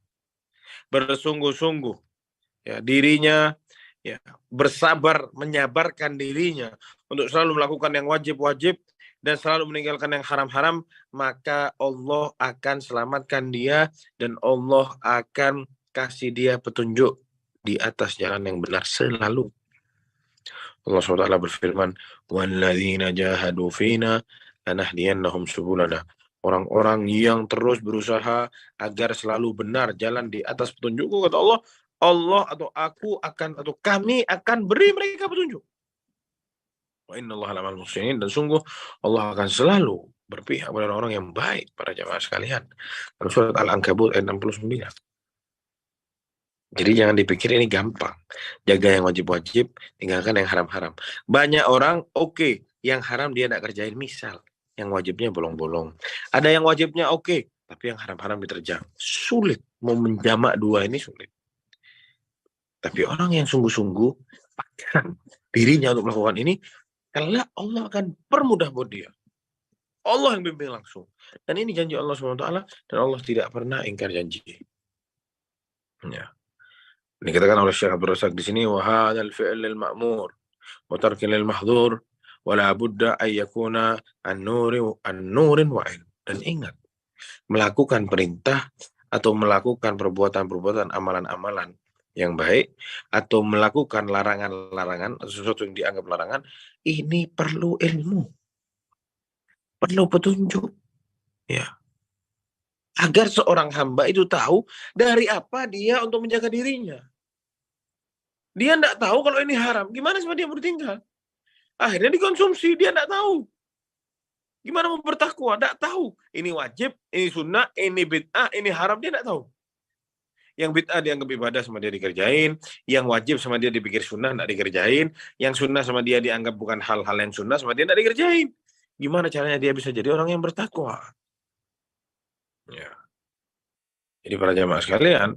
bersungguh-sungguh, ya, dirinya, ya, bersabar, menyabarkan dirinya untuk selalu melakukan yang wajib-wajib dan selalu meninggalkan yang haram-haram, maka Allah akan selamatkan dia dan Allah akan kasih dia petunjuk di atas jalan yang benar selalu. Allah SWT berfirman, "Walladzina jahadu fina lanahdiyannahum subulana." Orang-orang yang terus berusaha agar selalu benar jalan di atas petunjukku, kata Allah, Allah atau aku akan atau kami akan beri mereka petunjuk. Wa innallaha la'al muhsinin, dan sungguh Allah akan selalu berpihak pada orang-orang yang baik, para jamaah sekalian. Dalam surat Al-Ankabut ayat 69. Jadi jangan dipikir ini gampang. Jaga yang wajib-wajib, tinggalkan yang haram-haram. Banyak orang, oke, yang haram dia tidak kerjain. Misal, yang wajibnya bolong-bolong. Ada yang wajibnya oke, tapi yang haram-haram diterjang. Sulit. Mau menjamak dua ini sulit. Tapi orang yang sungguh-sungguh pakaian dirinya untuk melakukan ini, kelak Allah akan permudah buat dia. Allah yang bimbing langsung. Dan ini janji Allah SWT, dan Allah tidak pernah ingkar janji. Ya. Ini dikatakan oleh Syekh Abdul Razak di sini, wa hadzal fi'l lil ma'mur wa tarkin lil mahdhur wa la budda ay yakuna an-nurin wa ilm. Dan ingat, melakukan perintah atau melakukan perbuatan-perbuatan, amalan-amalan yang baik atau melakukan larangan-larangan atau sesuatu yang dianggap larangan, ini perlu ilmu, perlu petunjuk, ya, agar seorang hamba itu tahu dari apa dia untuk menjaga dirinya. Dia tidak tahu kalau ini haram, gimana sama dia mau ditinggal? Akhirnya dikonsumsi, dia tidak tahu. Gimana mau bertakwa? Tidak tahu. Ini wajib, ini sunnah, ini bid'ah, ini haram, dia tidak tahu. Yang bid'ah dianggap ibadah sama dia dikerjain, yang wajib sama dia dipikir sunnah tidak dikerjain, yang sunnah sama dia dianggap bukan hal-hal yang sunnah sama dia tidak dikerjain. Gimana caranya dia bisa jadi orang yang bertakwa? Ya. Jadi para jamaah sekalian,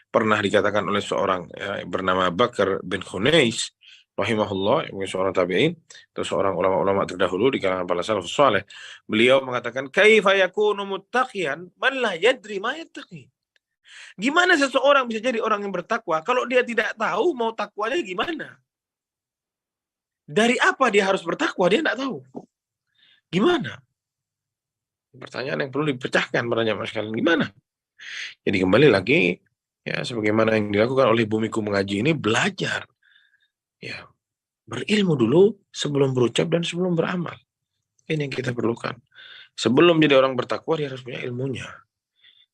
pernah dikatakan oleh seorang bernama Bakar bin Khunais rahimahullah, yang seorang tabi'in atau seorang ulama-ulama terdahulu di kalangan para salafus saleh. Beliau mengatakan, "Kaifa yakunu muttaqiyan man la yadri ma yattaqi?" Gimana seseorang bisa jadi orang yang bertakwa kalau dia tidak tahu mau takwanya gimana? Dari apa dia harus bertakwa, dia tidak tahu. Gimana? Pertanyaan yang perlu dipecahkan para jamaah sekalian, gimana? Jadi kembali lagi, ya, sebagaimana yang dilakukan oleh Bumiku Mengaji ini, belajar, ya, berilmu dulu sebelum berucap dan sebelum beramal. Ini yang kita perlukan. Sebelum jadi orang bertakwa, dia harus punya ilmunya.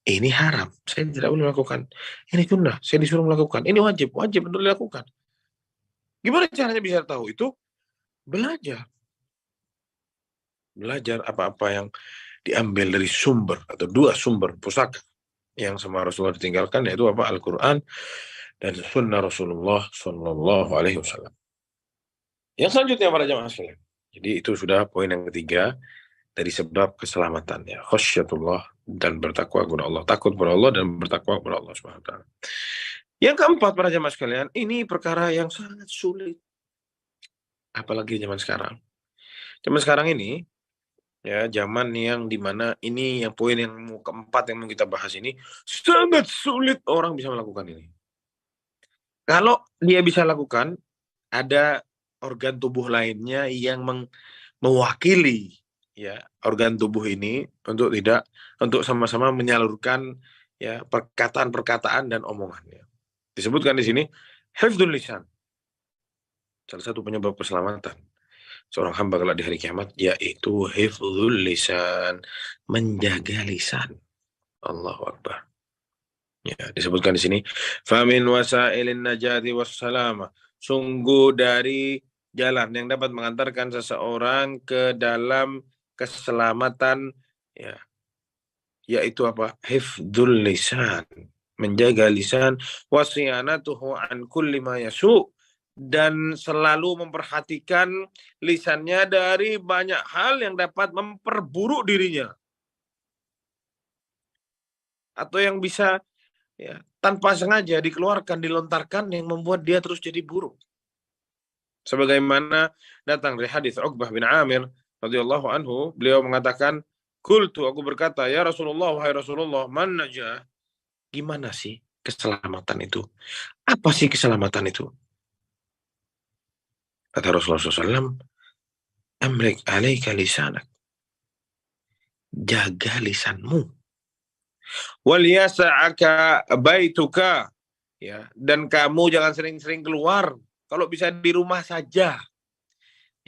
Ini haram, saya tidak boleh melakukan. Ini sunnah, saya disuruh melakukan. Ini wajib untuk dilakukan. Gimana caranya bisa tahu itu? Belajar apa-apa yang diambil dari sumber atau dua sumber pusaka yang sama Rasulullah ditinggalkan, yaitu apa? Al-Quran dan sunnah Rasulullah Sallallahu Alaihi Wasallam. Yang selanjutnya para jamaah sekalian, jadi itu sudah poin yang ketiga dari sebab keselamatan, ya, khasyatullah, dan bertakwa kepada Allah, takut kepada Allah dan bertakwa kepada Allah Subhanahu wa taala. Yang keempat para jamaah sekalian, ini perkara yang sangat sulit, apalagi zaman sekarang. Zaman sekarang ini, ya, zaman yang dimana ini yang poin yang keempat yang mau kita bahas ini, sangat sulit orang bisa melakukan ini. Kalau dia bisa lakukan, ada organ tubuh lainnya yang mewakili, ya, organ tubuh ini untuk sama-sama menyalurkan, ya, perkataan-perkataan dan omongannya. Disebutkan di sini hifdzul lisan, salah satu penyebab keselamatan seorang hamba kelak di hari kiamat, yaitu hifdzul lisan, menjaga lisan. Allahu Akbar. Ya, disebutkan di sini, famin wasailin najati wassalama, sungguh dari jalan yang dapat mengantarkan seseorang ke dalam keselamatan, ya, yaitu apa? Hifdzul lisan, menjaga lisan, wasiyanatuhu an kulli ma yasu', dan selalu memperhatikan lisannya dari banyak hal yang dapat memperburuk dirinya atau yang bisa, ya, tanpa sengaja dikeluarkan, dilontarkan, yang membuat dia terus jadi buruk. Sebagaimana datang dari hadis Uqbah bin Amir radhiyallahu anhu, beliau mengatakan, "Qultu, aku berkata, ya Rasulullah, wahai Rasulullah, man najah? Gimana sih keselamatan itu? Apa sih keselamatan itu?" Kata Rasulullah SAW, "Amrik alaika lisanak." jaga lisanmu. Wal yasa'aka baituka, ya, dan kamu jangan sering-sering keluar. Kalau bisa di rumah saja.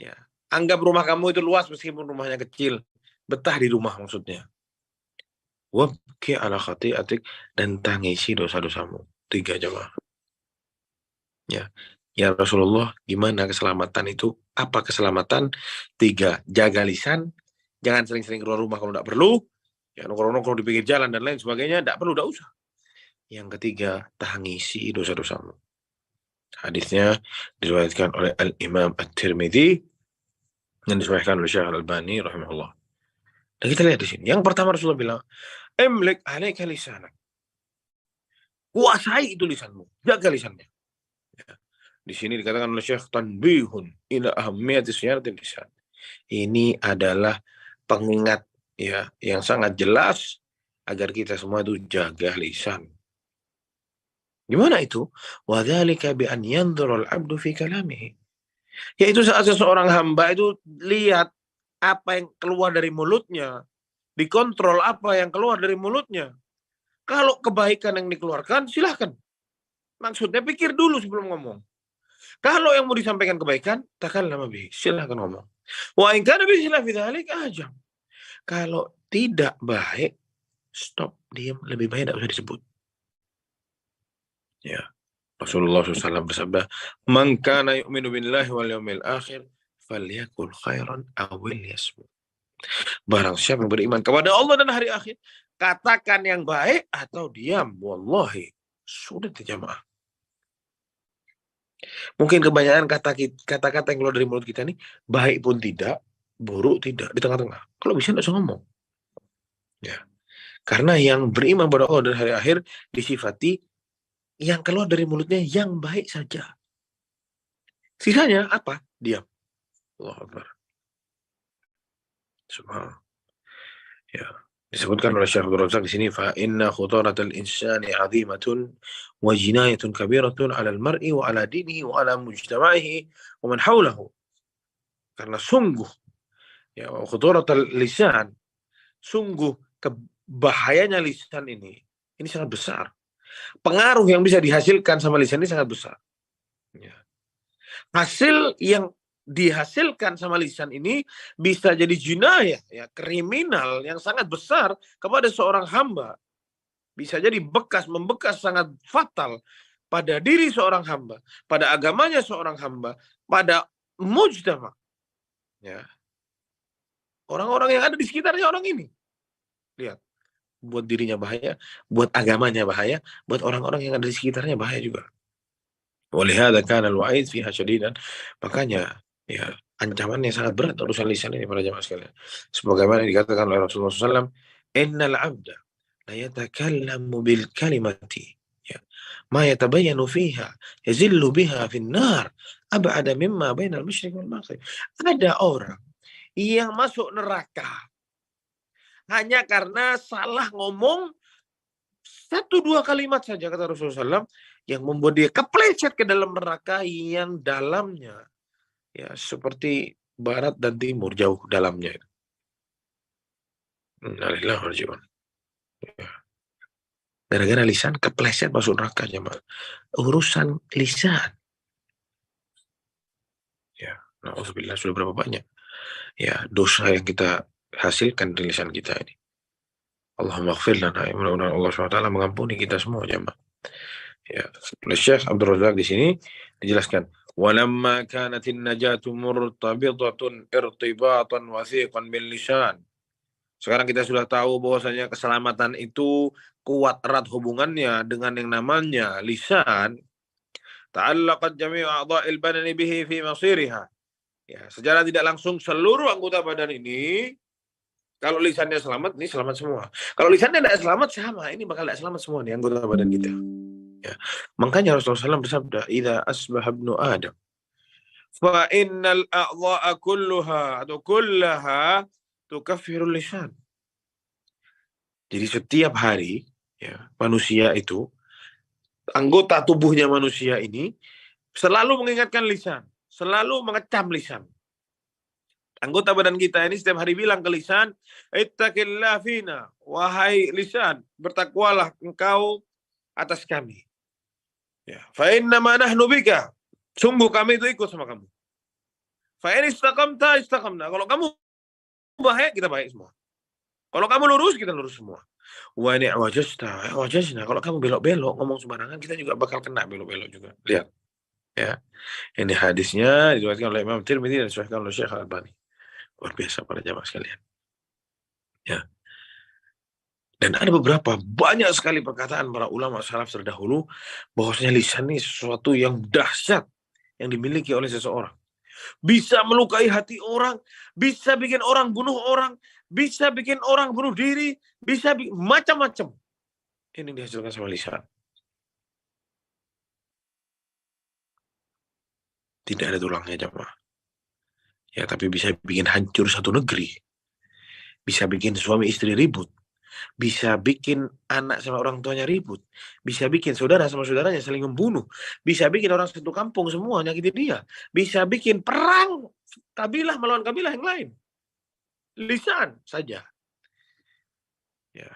Ya, anggap rumah kamu itu luas meskipun rumahnya kecil. Betah di rumah maksudnya. Wabki ala khati'atik, dan tangisi dosa-dosamu. 3 jemaah. Ya Rasulullah, gimana keselamatan itu? Apa keselamatan? 3, jaga lisan, jangan sering-sering keluar rumah kalau tidak perlu, ya nongkrong-nongkrong di pinggir jalan dan lain sebagainya, tidak perlu, tidak usah. Yang ketiga, tangisi dosa-dosamu. Hadisnya diriwayatkan oleh Al-Imam At-Tirmidzi dan disahihkan oleh Syekh Al-Albani rahimahullah. Dan kita lihat di sini. Yang pertama Rasulullah bilang, "Imlik 'alaika lisanak." Kuasai itu lisanmu, jaga lisannya. Ya. Di sini dikatakan oleh Syekh, tanbihun ila ahammiyati siyanatil lisan. Ini adalah pengingat, ya, yang sangat jelas agar kita semua itu jaga lisan. Gimana itu? Wa dzalika bi an yanzura al-'abdu fi kalamihi. Yaitu saat seseorang hamba itu lihat apa yang keluar dari mulutnya, dikontrol apa yang keluar dari mulutnya. Kalau kebaikan yang dikeluarkan, silahkan. Maksudnya pikir dulu sebelum ngomong. Kalau yang mau disampaikan kebaikan, takallama bihi, silahkan ngomong. Wa in kana bi khilafi dzalik ajam. Kalau tidak baik, stop, diam, lebih baik tidak usah disebut. Ya. Rasulullah SAW bersabda, "Man kana yu'minu billahi wal yawmil akhir falyakul khairan aw liyasmut." Barang siapa yang beriman kepada Allah dan hari akhir, katakan yang baik atau diam. Wallahi, sudah jamaah. Mungkin kebanyakan kata-kata yang keluar dari mulut kita ini baik pun tidak, buruk tidak, di tengah-tengah. Kalau bisa tidak usah ngomong. Ya. Karena yang beriman kepada Allah dan hari akhir disifati yang keluar dari mulutnya yang baik saja. Sisanya apa? Diam. Allahu Akbar. Subhanallah. Ya. Disebutkan oleh Syekh Abdul Razak di sini, fa inna khutaratal insani 'azimatun wa jinayatun kabiratun 'ala al-mar'i wa 'ala dinihi wa 'ala mujtama'ihi wa man hawlahu. Karena sungguh, ya, khutaratal lisan, sungguh bahayanya lisan ini sangat besar. Pengaruh yang bisa dihasilkan sama lisan ini sangat besar. Ya. Hasil yang dihasilkan sama lisan ini bisa jadi jinayah, ya, kriminal yang sangat besar kepada seorang hamba. Bisa jadi membekas sangat fatal pada diri seorang hamba, pada agamanya seorang hamba, pada mujtama. Ya. Orang-orang yang ada di sekitarnya orang ini. Lihat. Buat dirinya bahaya, buat agamanya bahaya, buat orang-orang yang ada di sekitarnya bahaya juga. Walihada kana al-wa'id fiha syadidan. Makanya, ya, ancamannya sangat berat urusan lisan ini para jamaah sekalian. Sebagaimana dikatakan oleh Rasulullah SAW, innal 'abda la yatakallamu bil kalimati, ya, ma yatabayyanu fiha yazillu biha fin nar ab'ada mimma bainal masyriq wal maghrib. Ada orang yang masuk neraka hanya karena salah ngomong 1-2 kalimat saja, kata Rasulullah SAW, yang membuat dia kepleset ke dalam neraka yang dalamnya, ya, seperti barat dan timur, jauh dalamnya. Innalillahi wa inna ilaihi raji'un. Gara-gara lisan kepleset masuk neraka, jemaah. Urusan lisan. Ya, na'udzubillah, sudah berapa banyak, ya, dosa yang kita hasilkan dari lisan kita ini. Allahumma ighfir lana, mudah-mudahan Allah SWT mengampuni kita semua, jemaah. Ya, oleh Syekh Abdul Razak di sini dijelaskan, walamma kanatin najatu murtabitatun irtibatan wathiqan bil lisan. Sekarang kita sudah tahu bahwasanya keselamatan itu kuat erat hubungannya dengan yang namanya lisan. Ta'allaqat jami'u a'dha'il badani bihi fi masiriha. Ya, secara tidak langsung seluruh anggota badan ini, kalau lisannya selamat, ini selamat semua. Kalau lisannya tidak selamat, sama, ini bakal tidak selamat semua nih anggota badan kita. Ya. Makanya Rasulullah SAW bersabda, idza asbaha ibnu Adam fa innal a'dha'a kulluha atau kullaha tukaffirul lisan. Jadi setiap hari, ya, manusia itu, anggota tubuhnya manusia ini selalu mengingatkan lisan, selalu mengecam lisan. Anggota badan kita ini setiap hari bilang ke lisan, ittaqillah fina, wahai lisan, bertakwalah engkau atas kami. Ya, fa inna ma nahnu bika, sungguh kami itu ikut sama kamu. Fa in istaqamta istaqamna, kalau kamu baik kita baik semua. Kalau kamu lurus kita lurus semua. Wa in wajasta wajasna, kalau kamu belok-belok ngomong sembarangan kita juga bakal kena belok-belok juga. Lihat. Ya. Ini hadisnya diriwayatkan oleh Imam Tirmidzi dan disahihkan oleh Syekh Al-Albani. Luar biasa para jamaah sekalian. Ya. Dan ada banyak sekali perkataan para ulama salaf terdahulu bahwasanya lisan ini sesuatu yang dahsyat yang dimiliki oleh seseorang. Bisa melukai hati orang, bisa bikin orang bunuh orang, bisa bikin orang bunuh diri, bisa macam-macam. Ini dihasilkan sama lisan. Tidak ada tulangnya jamaah. Ya, tapi bisa bikin hancur satu negeri. Bisa bikin suami istri ribut. Bisa bikin anak sama orang tuanya ribut. Bisa bikin saudara sama saudaranya saling membunuh. Bisa bikin orang satu kampung semua nyakitin dia. Bisa bikin perang kabilah melawan kabilah yang lain. Lisan saja. Ya.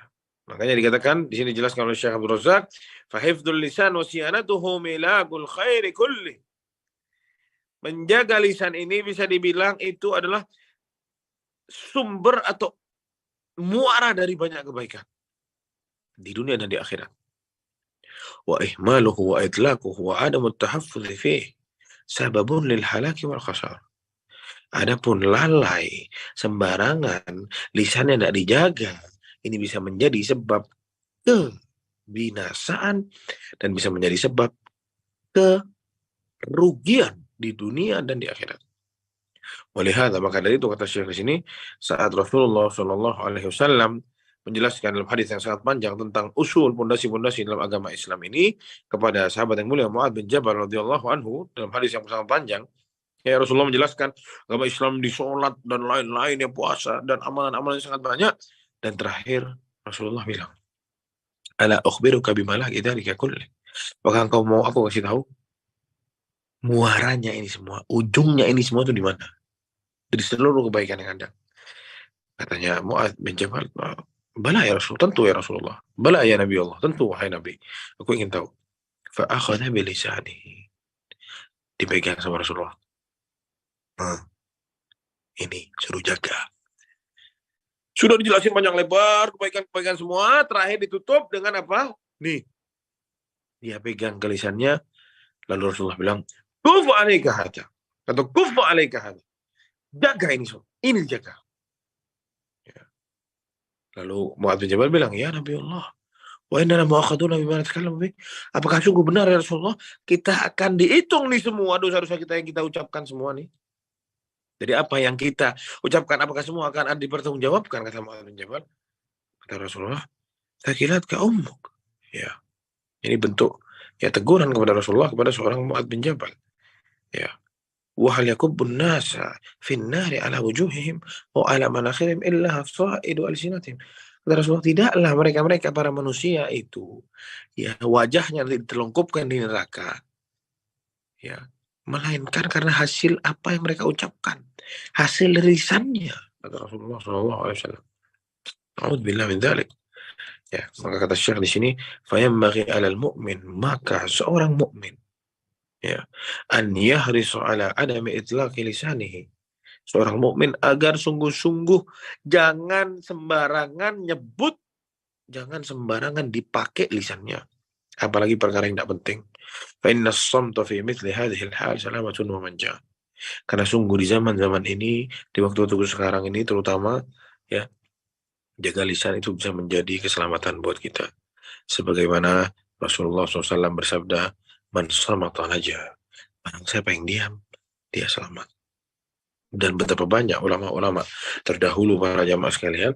Makanya dikatakan di sini jelaskan oleh Syekh Abdul Razak, fa hifdzul lisan wa siyanatuhu milagul khairi kulli. Menjaga lisan ini bisa dibilang itu adalah sumber atau muara dari banyak kebaikan di dunia dan di akhirat. Wa ihmaluhu wa itlaquhu wa adamut tahaffuz fihi sababun lil halaki wal khasar. Adapun lalai, sembarangan, lisannya tidak dijaga, ini bisa menjadi sebab kebinasaan dan bisa menjadi sebab kerugian di dunia dan di akhirat. Walihada, maka dari itu kata Syekh di sini, saat Rasulullah SAW menjelaskan dalam hadis yang sangat panjang tentang usul pondasi-pondasi dalam agama Islam ini kepada sahabat yang mulia Mu'adz bin Jabal radhiyallahu anhu dalam hadis yang sangat panjang, ya Rasulullah menjelaskan agama Islam di sholat dan lain-lainnya, puasa dan amalan-amalan yang sangat banyak, dan terakhir Rasulullah bilang, ala ukhbiruka bimalaki dzalika kulli, apakah engkau mau aku kasih tahu muaranya ini semua, ujungnya ini semua itu di mana? Dari seluruh kebaikan yang ada. Katanya Mu'adz bin Jabal, bala ya Rasul, tentu ya Rasulullah. Bala ya Nabi Allah, tentu wahai Nabi. Aku ingin tahu. Fa akhadha bi lisanihi. Dipegang sama Rasulullah. Ini suruh jaga. Sudah dijelasin panjang lebar, kebaikan-kebaikan semua, terakhir ditutup dengan apa? Nih. Dia pegang ke lisannya, lalu Rasulullah bilang, kufu alaika hadza. Atau kufu alaika hadza. Jaga ini semua. Ini dijaga. Ya. Lalu Mu'adz bin Jabal bilang, ya Nabi Allah, wa inna mu'akhaduna bima natakallamu bih. Apakah sungguh benar ya Rasulullah, kita akan dihitung nih semua dosa-dosa kita yang kita ucapkan semua nih. Jadi apa yang kita ucapkan, apakah semua akan dipertanggungjawabkan, kata Mu'adz bin Jabal. Kata Rasulullah, thaqilatka ummuk. Ya. Ini bentuk ya teguran kepada Rasulullah kepada seorang Mu'adz bin Jabal. Ya. Wa hal yakubbun nasa fin nari ala wujuhihim wa ala manakhirihim illa hafsaidu alsinatihim. Kata Rasulullah, tidaklah mereka-mereka para manusia itu ya wajahnya ditelungkupkan di neraka. Ya, melainkan karena hasil apa yang mereka ucapkan, hasil lisannya, kata Rasulullah SAW. A'udzubillah min dzalik. Ya, maka kata Syekh di sini, fayammaghi 'alal mu'min, maka seorang mukmin ya an yahrisu ala adami itlaqi lisanihi, seorang mukmin agar sungguh-sungguh jangan sembarangan nyebut, jangan sembarangan dipakai lisannya, apalagi perkara yang tidak penting. Fa inna as-samta fi mithli hadhihi al-hal salamatun wa manja. Karena sungguh di zaman-zaman ini, di waktu-waktu sekarang ini terutama ya, jaga lisan itu bisa menjadi keselamatan buat kita. Sebagaimana Rasulullah SAW bersabda, man samata naja. Barang siapa yang diam, dia selamat. Dan betapa banyak ulama-ulama terdahulu para jamaah sekalian,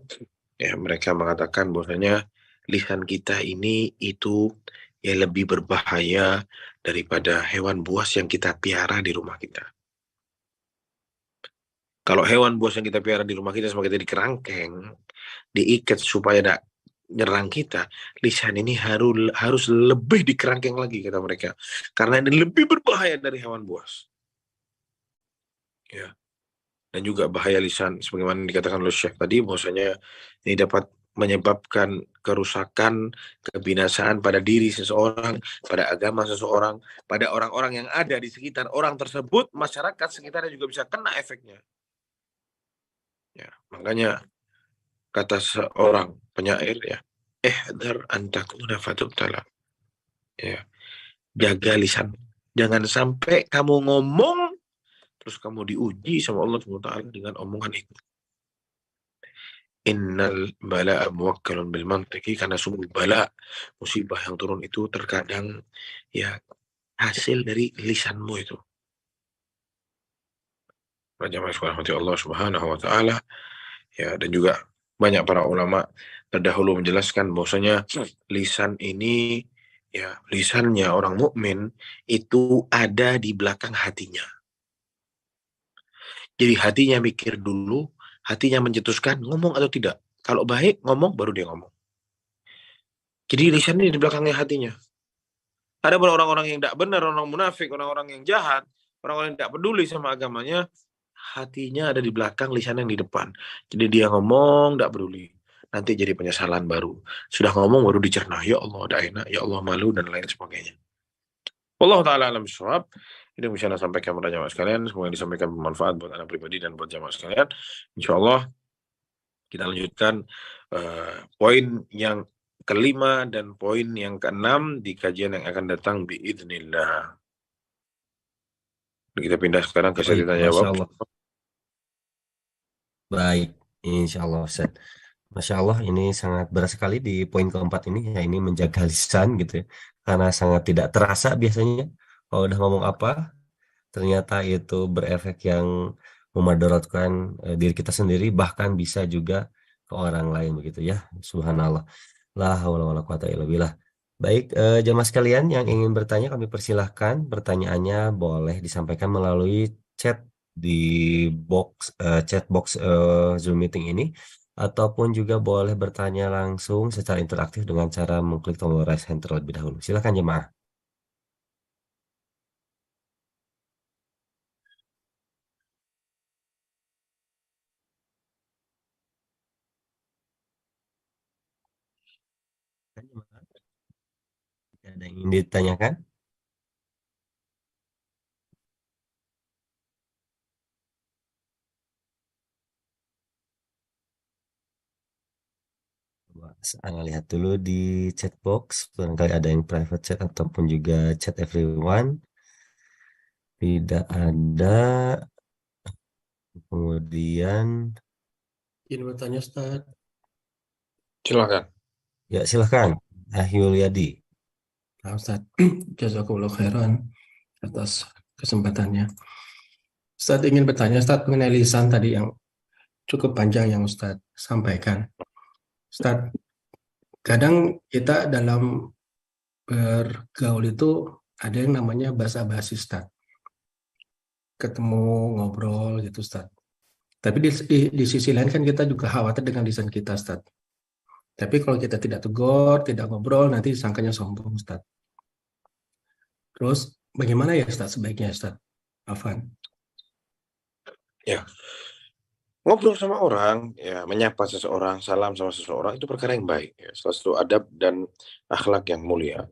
ya mereka mengatakan bahwasanya lisan kita ini itu ya lebih berbahaya daripada hewan buas yang kita piara di rumah kita. Kalau hewan buas yang kita piara di rumah kita sama kita di kerangkeng, diikat supaya tidak nyerang kita, lisan ini harus lebih dikerangkeng lagi, kata mereka, karena ini lebih berbahaya dari hewan buas. Ya. dan juga bahaya lisan sebagaimana dikatakan oleh Syekh tadi bahwasanya ini dapat menyebabkan kerusakan, kebinasaan pada diri seseorang, pada agama seseorang, pada orang-orang yang ada di sekitar orang tersebut, masyarakat sekitarnya juga bisa kena efeknya. Ya, makanya kata seorang penyair ya, ihdar an takuna fatubtala. Ya, jaga lisan. Jangan sampai kamu ngomong terus kamu diuji sama Allah SWT dengan omongan itu. Innal bala'a muwakkalun bil mantiqi, karena sungguh bala, musibah yang turun itu terkadang ya hasil dari lisanmu itu. Jamaah rahmati Allah Subhanahu wa taala. Ya, dan juga banyak para ulama terdahulu menjelaskan bahwasanya lisan ini ya, lisannya orang mukmin itu ada di belakang hatinya. Jadi hatinya mikir dulu, hatinya mencetuskan ngomong atau tidak. Kalau baik ngomong baru dia ngomong. Jadi lisan ini di belakangnya hatinya. Ada orang-orang yang tidak benar, orang munafik, orang-orang yang jahat, orang-orang yang tidak peduli sama agamanya, hatinya ada di belakang, lisan yang di depan. Jadi dia ngomong tidak peduli. Nanti jadi penyesalan baru. Sudah ngomong baru dicerna, ya Allah tidak enak, ya Allah malu dan lain sebagainya. Wallahu ta'ala alam bissawab. Ini yang bisa saya sampaikan kepada jamaah sekalian. Semoga disampaikan bermanfaat buat anak pribadi dan buat jamaah sekalian. InsyaAllah kita lanjutkan poin yang kelima dan poin yang keenam di kajian yang akan datang biidznillah. Kita pindah sekarang ke sesi tanya jawab. Baik, insya Allah Ustaz. Masya Allah, ini sangat berat sekali di poin keempat ini, ya ini menjaga lisan gitu ya. Karena sangat tidak terasa biasanya kalau udah ngomong apa, ternyata itu berefek yang memadaratkan diri kita sendiri, bahkan bisa juga ke orang lain begitu ya. Subhanallah. La haula wala quwata illa billah. Baik, jamaah sekalian yang ingin bertanya kami persilahkan, pertanyaannya boleh disampaikan melalui chat di chat box Zoom meeting ini, ataupun juga boleh bertanya langsung secara interaktif dengan cara mengklik tombol raise hand terlebih dahulu. Silakan jemaah. Ada yang ingin ditanyakan? Saya lihat dulu di chat box, barangkali ada yang private chat ataupun juga chat everyone. Tidak ada. Kemudian Izin bertanya Ustaz. Silakan. ya silahkan Ahyuliadi. Nah, Ustaz, jazakumullah khairan atas kesempatannya. Ustaz ingin bertanya Ustaz mengenai lisan tadi yang cukup panjang yang Ustaz sampaikan. Ustaz, kadang kita dalam bergaul itu ada yang namanya basa-basi Ustaz. Ketemu ngobrol gitu Ustaz. Tapi di sisi lain kan kita juga khawatir dengan lisan kita Ustaz. Tapi kalau kita tidak tegur, tidak ngobrol, nanti disangkanya sombong Ustaz. Terus bagaimana ya Ustaz sebaiknya Ustaz? Afan. Ya. Ngobrol sama orang, ya menyapa seseorang, salam sama seseorang itu perkara yang baik, ya. Salah satu adab dan akhlak yang mulia.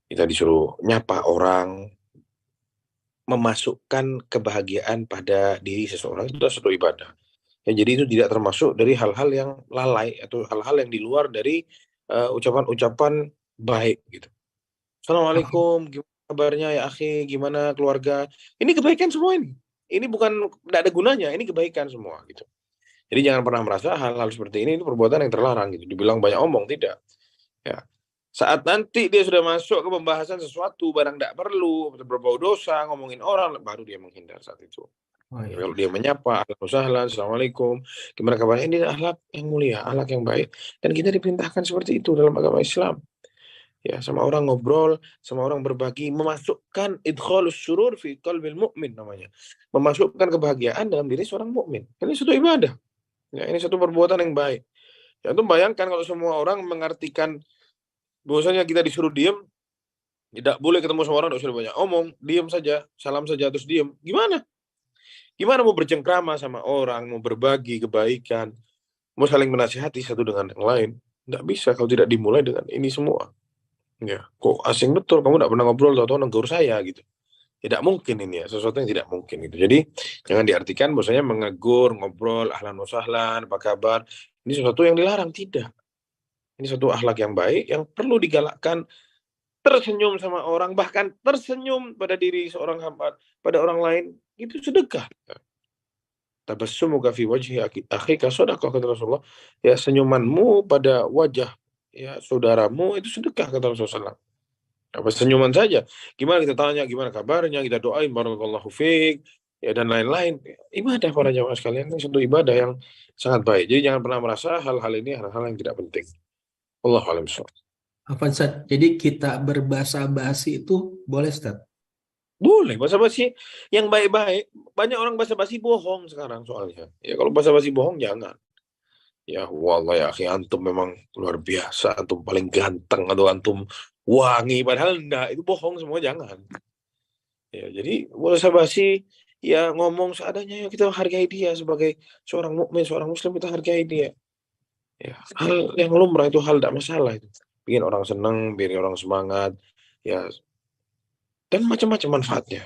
Kita disuruh nyapa orang, memasukkan kebahagiaan pada diri seseorang, itu adalah suatu ibadah. Ya, jadi itu tidak termasuk dari hal-hal yang lalai atau hal-hal yang di luar dari ucapan-ucapan baik gitu. Assalamualaikum, gimana kabarnya ya akhi, gimana keluarga? Ini kebaikan semua ini. Ini bukan tidak ada gunanya, ini kebaikan semua gitu. Jadi jangan pernah merasa hal-hal seperti ini perbuatan yang terlarang gitu. Dibilang banyak omong, tidak. Ya. Saat nanti dia sudah masuk ke pembahasan sesuatu barang tidak perlu, berbau dosa, ngomongin orang, baru dia menghindar saat itu. Oh, iya. Kalau dia menyapa, assalamualaikum, gimana kabarnya, ini akhlak yang mulia, akhlak yang baik, dan kita diperintahkan seperti itu dalam agama Islam. Ya, sama orang ngobrol, sama orang berbagi, memasukkan idkhalus surur fi qalbil mu'min namanya. Memasukkan kebahagiaan dalam diri seorang mukmin. Ini suatu ibadah. Ya, ini satu perbuatan yang baik. Ya, itu bayangkan kalau semua orang mengartikan bahwasanya kita disuruh diam, tidak boleh ketemu sama orang, tidak usah banyak omong, diam saja, salam saja terus diam. Gimana? Gimana mau bercengkrama sama orang, mau berbagi kebaikan, mau saling menasihati satu dengan yang lain? Nggak bisa kalau tidak dimulai dengan ini semua. Ya, kok asing betul, kamu nggak pernah ngobrol, tahu-tahu negur saya gitu. Tidak mungkin ini ya, sesuatu yang tidak mungkin gitu. Jadi jangan diartikan bahwasanya menegur, ngobrol, ahlan wa sahlan, apa kabar, ini sesuatu yang dilarang, tidak. Ini suatu akhlak yang baik yang perlu digalakkan. Tersenyum sama orang, bahkan tersenyum pada diri seorang hamba, pada orang lain, itu sedekah. Tabassumuka fi wajhi akhika shadaqah, kata Rasulullah. Ya, senyumanmu pada wajah ya saudaramu itu sedekah, kata Rasulullah. Apa senyuman saja. Gimana kita tanya, gimana kabarnya, kita doain barakallahu fiik, ya dan lain-lain. Ibadah para jamaah sekalian, ini suatu ibadah yang sangat baik. Jadi jangan pernah merasa hal-hal ini hal-hal yang tidak penting. Wallahu a'lam bishawab. Apa Ustaz? Jadi kita berbahasa basi itu boleh Ustaz? Boleh, basa-basi yang baik-baik. Banyak orang basa-basi bohong sekarang soalnya. Ya kalau basa-basi bohong jangan. Ya wallah ya akhi, antum memang luar biasa, antum paling ganteng atau antum wangi, padahal enggak, itu bohong semua, jangan. Ya, jadi basa-basi ya ngomong seadanya, ya kita hargai dia sebagai seorang mukmin, seorang muslim, kita hargai dia. Ya, hal yang lumrah itu, hal tidak masalah itu. Bikin orang senang, bikin orang semangat, ya, dan macam-macam manfaatnya.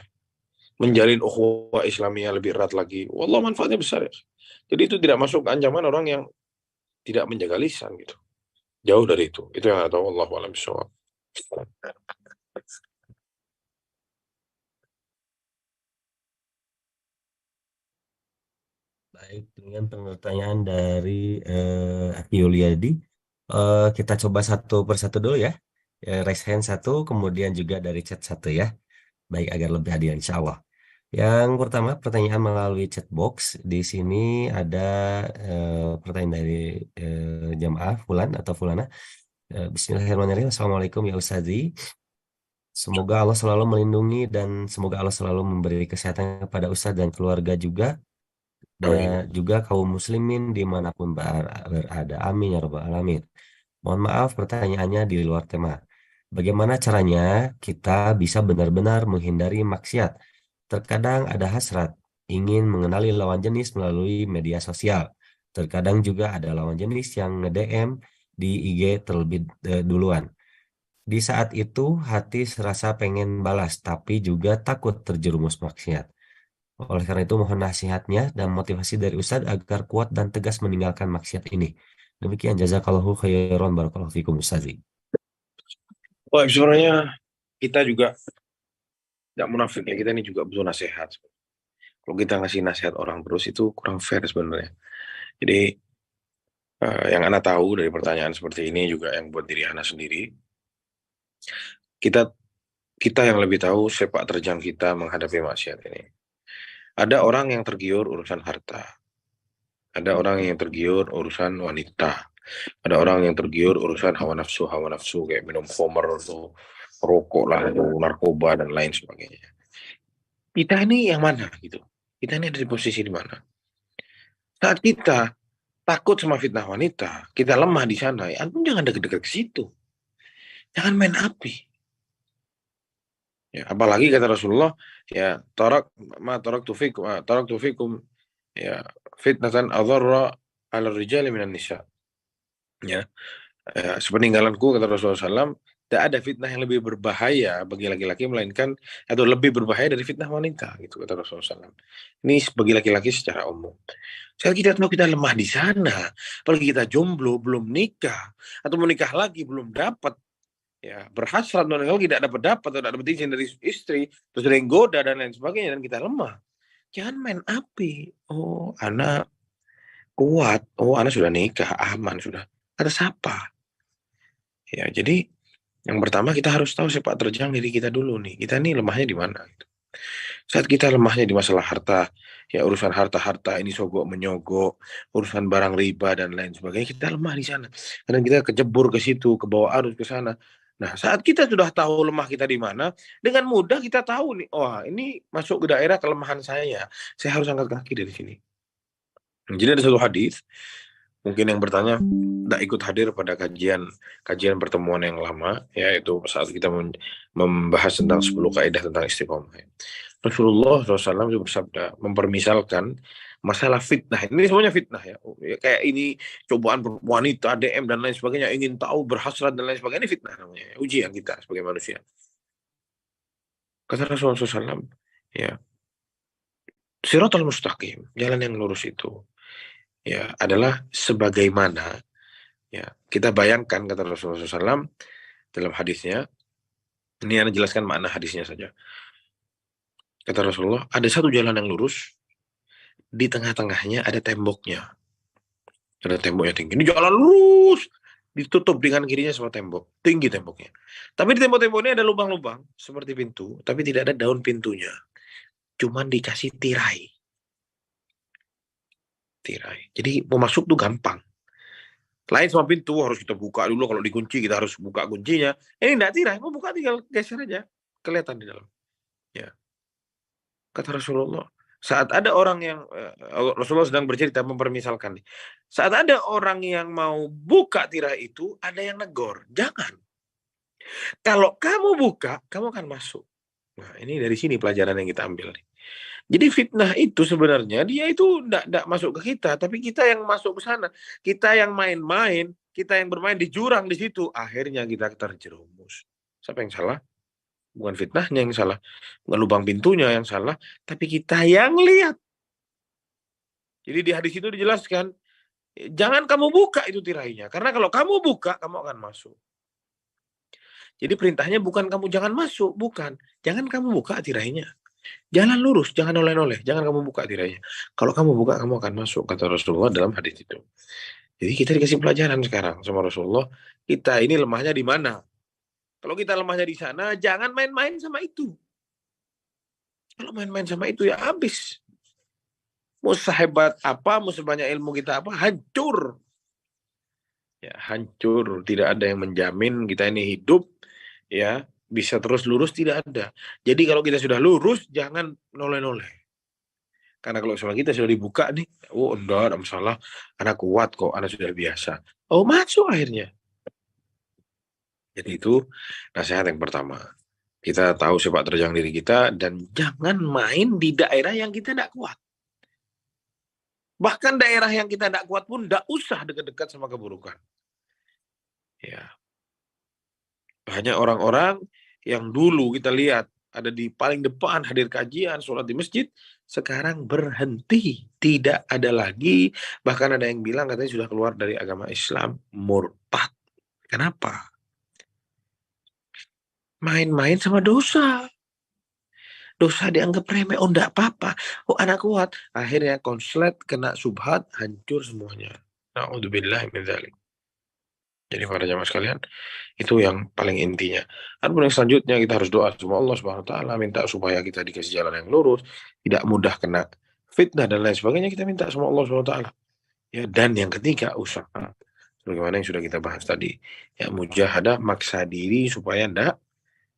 Menjalin ukhuwah Islamiyah lebih erat lagi. Wallah manfaatnya besar ya. Jadi itu tidak masuk ancaman orang yang tidak menjaga lisan gitu. Jauh dari itu. Itu yang tahu, wallahu a'lam bishawab. Baik, dengan pertanyaan dari Aki Yuliadi, kita coba satu persatu dulu ya. Raise hand satu, kemudian juga dari chat satu ya. Baik, agar lebih adil insya Allah. Yang pertama, pertanyaan melalui chat box. Di sini ada pertanyaan dari jamaah Fulan atau Fulana. Bismillahirrahmanirrahim. Assalamualaikum ya Ustazi. Semoga Allah selalu melindungi dan semoga Allah selalu memberi kesehatan kepada Ustadz dan keluarga juga. Dan juga kaum muslimin dimanapun berada. Amin ya rabbal alamin. Mohon maaf pertanyaannya di luar tema. Bagaimana caranya kita bisa benar-benar menghindari maksiat? Terkadang ada hasrat ingin mengenali lawan jenis melalui media sosial. Terkadang juga ada lawan jenis yang nge-DM di IG terlebih duluan. Di saat itu hati serasa pengen balas tapi juga takut terjerumus maksiat. Oleh karena itu mohon nasihatnya dan motivasi dari Ustadz agar kuat dan tegas meninggalkan maksiat ini. Demikian, jazakallahu khairan, barakallahu fikum Ustadz. Wah, sebenarnya kita juga tidak munafik ya, kita ini juga butuh nasihat. Kalau kita ngasih nasihat orang terus itu kurang fair sebenarnya. Jadi yang Ana tahu dari pertanyaan seperti ini juga yang buat diri Ana sendiri, kita yang lebih tahu sepak terjang kita menghadapi maksiat ini. Ada orang yang tergiur urusan harta. Ada orang yang tergiur urusan wanita. Ada orang yang tergiur urusan hawa nafsu kayak minum khamar atau rokok lah, atau narkoba dan lain sebagainya. Kita ini yang mana gitu? Kita ini ada di posisi di mana? Saat kita takut sama fitnah wanita, kita lemah di sana, ya antum jangan deket-deket ke situ. Jangan main api. Ya, apalagi kata Rasulullah, ya taraktu fikum ya fitnatan adharra 'ala rijali minan nisa. Ya, sepeninggalanku kata Rasulullah SAW, tidak ada fitnah yang lebih berbahaya bagi laki-laki melainkan atau lebih berbahaya dari fitnah wanita, gitu kata Rasulullah SAW. Ini bagi laki-laki secara umum. Sekali kita tahu kita lemah di sana, apalagi kita jomblo belum nikah atau menikah lagi belum dapat, ya berhasrat kalau tidak dapat atau tidak dapat izin dari istri, terus ada yang goda dan lain sebagainya, dan kita lemah. Jangan main api. Oh, anak kuat. Oh, anak sudah nikah, aman sudah. Ada siapa? Ya, jadi yang pertama kita harus tahu sepak terjang diri kita dulu nih. Kita nih lemahnya di mana? Gitu. Saat kita lemahnya di masalah harta, ya urusan harta ini sogok menyogok, urusan barang riba dan lain sebagainya, kita lemah di sana. Karena kita kejebur ke situ, ke bawah arus ke sana. Nah, saat kita sudah tahu lemah kita di mana, dengan mudah kita tahu nih, wah ini masuk ke daerah kelemahan saya harus angkat kaki dari sini. Jadi ada satu hadis, mungkin yang bertanya tidak ikut hadir pada kajian pertemuan yang lama, yaitu saat kita membahas tentang 10 kaidah tentang istiqomah. Rasulullah SAW juga bersabda, mempermisalkan masalah fitnah. Ini semuanya fitnah ya. Kayak ini cobaan wanita, DM dan lain sebagainya, ingin tahu, berhasrat dan lain sebagainya. Ini fitnah namanya. Ujian kita sebagai manusia. Kata Rasulullah SAW, ya, Shiratal mustaqim, jalan yang lurus itu, ya, adalah sebagaimana, ya, kita bayangkan, kata Rasulullah SAW dalam hadisnya. Ini Anda jelaskan makna hadisnya saja. Kata Rasulullah, ada satu jalan yang lurus, di tengah-tengahnya ada temboknya. Ada tembok yang tinggi. Ini jalan lurus, ditutup dengan kirinya sama tembok. Tinggi temboknya. Tapi di tembok-tembok ini ada lubang-lubang, seperti pintu, tapi tidak ada daun pintunya. Cuman dikasih tirai. Tirai. Jadi mau masuk tuh gampang. Lain sama pintu, harus kita buka dulu. Kalau dikunci, kita harus buka kuncinya. Ini enggak tirai, mau buka tinggal geser aja. Kelihatan di dalam. Ya. Kata Rasulullah, saat ada orang yang, Rasulullah sedang bercerita, mempermisalkan nih. Saat ada orang yang mau buka tirai itu, ada yang negor. Jangan. Kalau kamu buka, kamu akan masuk. Nah, ini dari sini pelajaran yang kita ambil nih. Jadi fitnah itu sebenarnya dia itu enggak masuk ke kita, tapi kita yang masuk ke sana. Kita yang main-main, kita yang bermain di jurang di situ, akhirnya kita terjerumus. Siapa yang salah? Bukan fitnahnya yang salah, bukan lubang pintunya yang salah, tapi kita yang lihat. Jadi di hadis itu dijelaskan, jangan kamu buka itu tirainya, karena kalau kamu buka, kamu akan masuk. Jadi perintahnya bukan kamu jangan masuk, bukan. Jangan kamu buka tirainya. Jalan lurus, jangan noleh-noleh, jangan kamu buka tirainya. Kalau kamu buka, kamu akan masuk, kata Rasulullah dalam hadis itu. Jadi kita dikasih pelajaran sekarang sama Rasulullah, kita ini lemahnya di mana? Kalau kita lemahnya di sana, jangan main-main sama itu. Kalau main-main sama itu ya habis. Mau sehebat apa, mau sebanyak ilmu kita apa, hancur. Ya, hancur. Tidak ada yang menjamin kita ini hidup, ya, bisa terus lurus, tidak ada. Jadi kalau kita sudah lurus, jangan noleh-noleh. Karena kalau sama kita sudah dibuka nih, oh enggak ada masalah, anak kuat kok, anak sudah biasa. Oh masuk akhirnya. Jadi itu nasihat yang pertama. Kita tahu sepak terjang diri kita dan jangan main di daerah yang kita tidak kuat. Bahkan daerah yang kita tidak kuat pun tidak usah dekat-dekat sama keburukan. Ya. Banyak orang-orang yang dulu kita lihat ada di paling depan hadir kajian, sholat di masjid, sekarang berhenti, tidak ada lagi. Bahkan ada yang bilang katanya sudah keluar dari agama Islam, murtad. Kenapa? Main-main sama dosa. Dosa dianggap remeh, oh enggak apa-apa, oh anak kuat. Akhirnya konslet, kena subhat, hancur semuanya. Na'udzubillah min dzalik. Jadi para jamaah sekalian, itu yang paling intinya. Adapun yang selanjutnya kita harus doa sama Allah Subhanahu wa taala, minta supaya kita dikasih jalan yang lurus, tidak mudah kena fitnah dan lain sebagainya, kita minta sama Allah Subhanahu wa taala. Ya, dan yang ketiga usaha. Sebagaimana yang sudah kita bahas tadi. Ya, mujahadah, maksa diri supaya enggak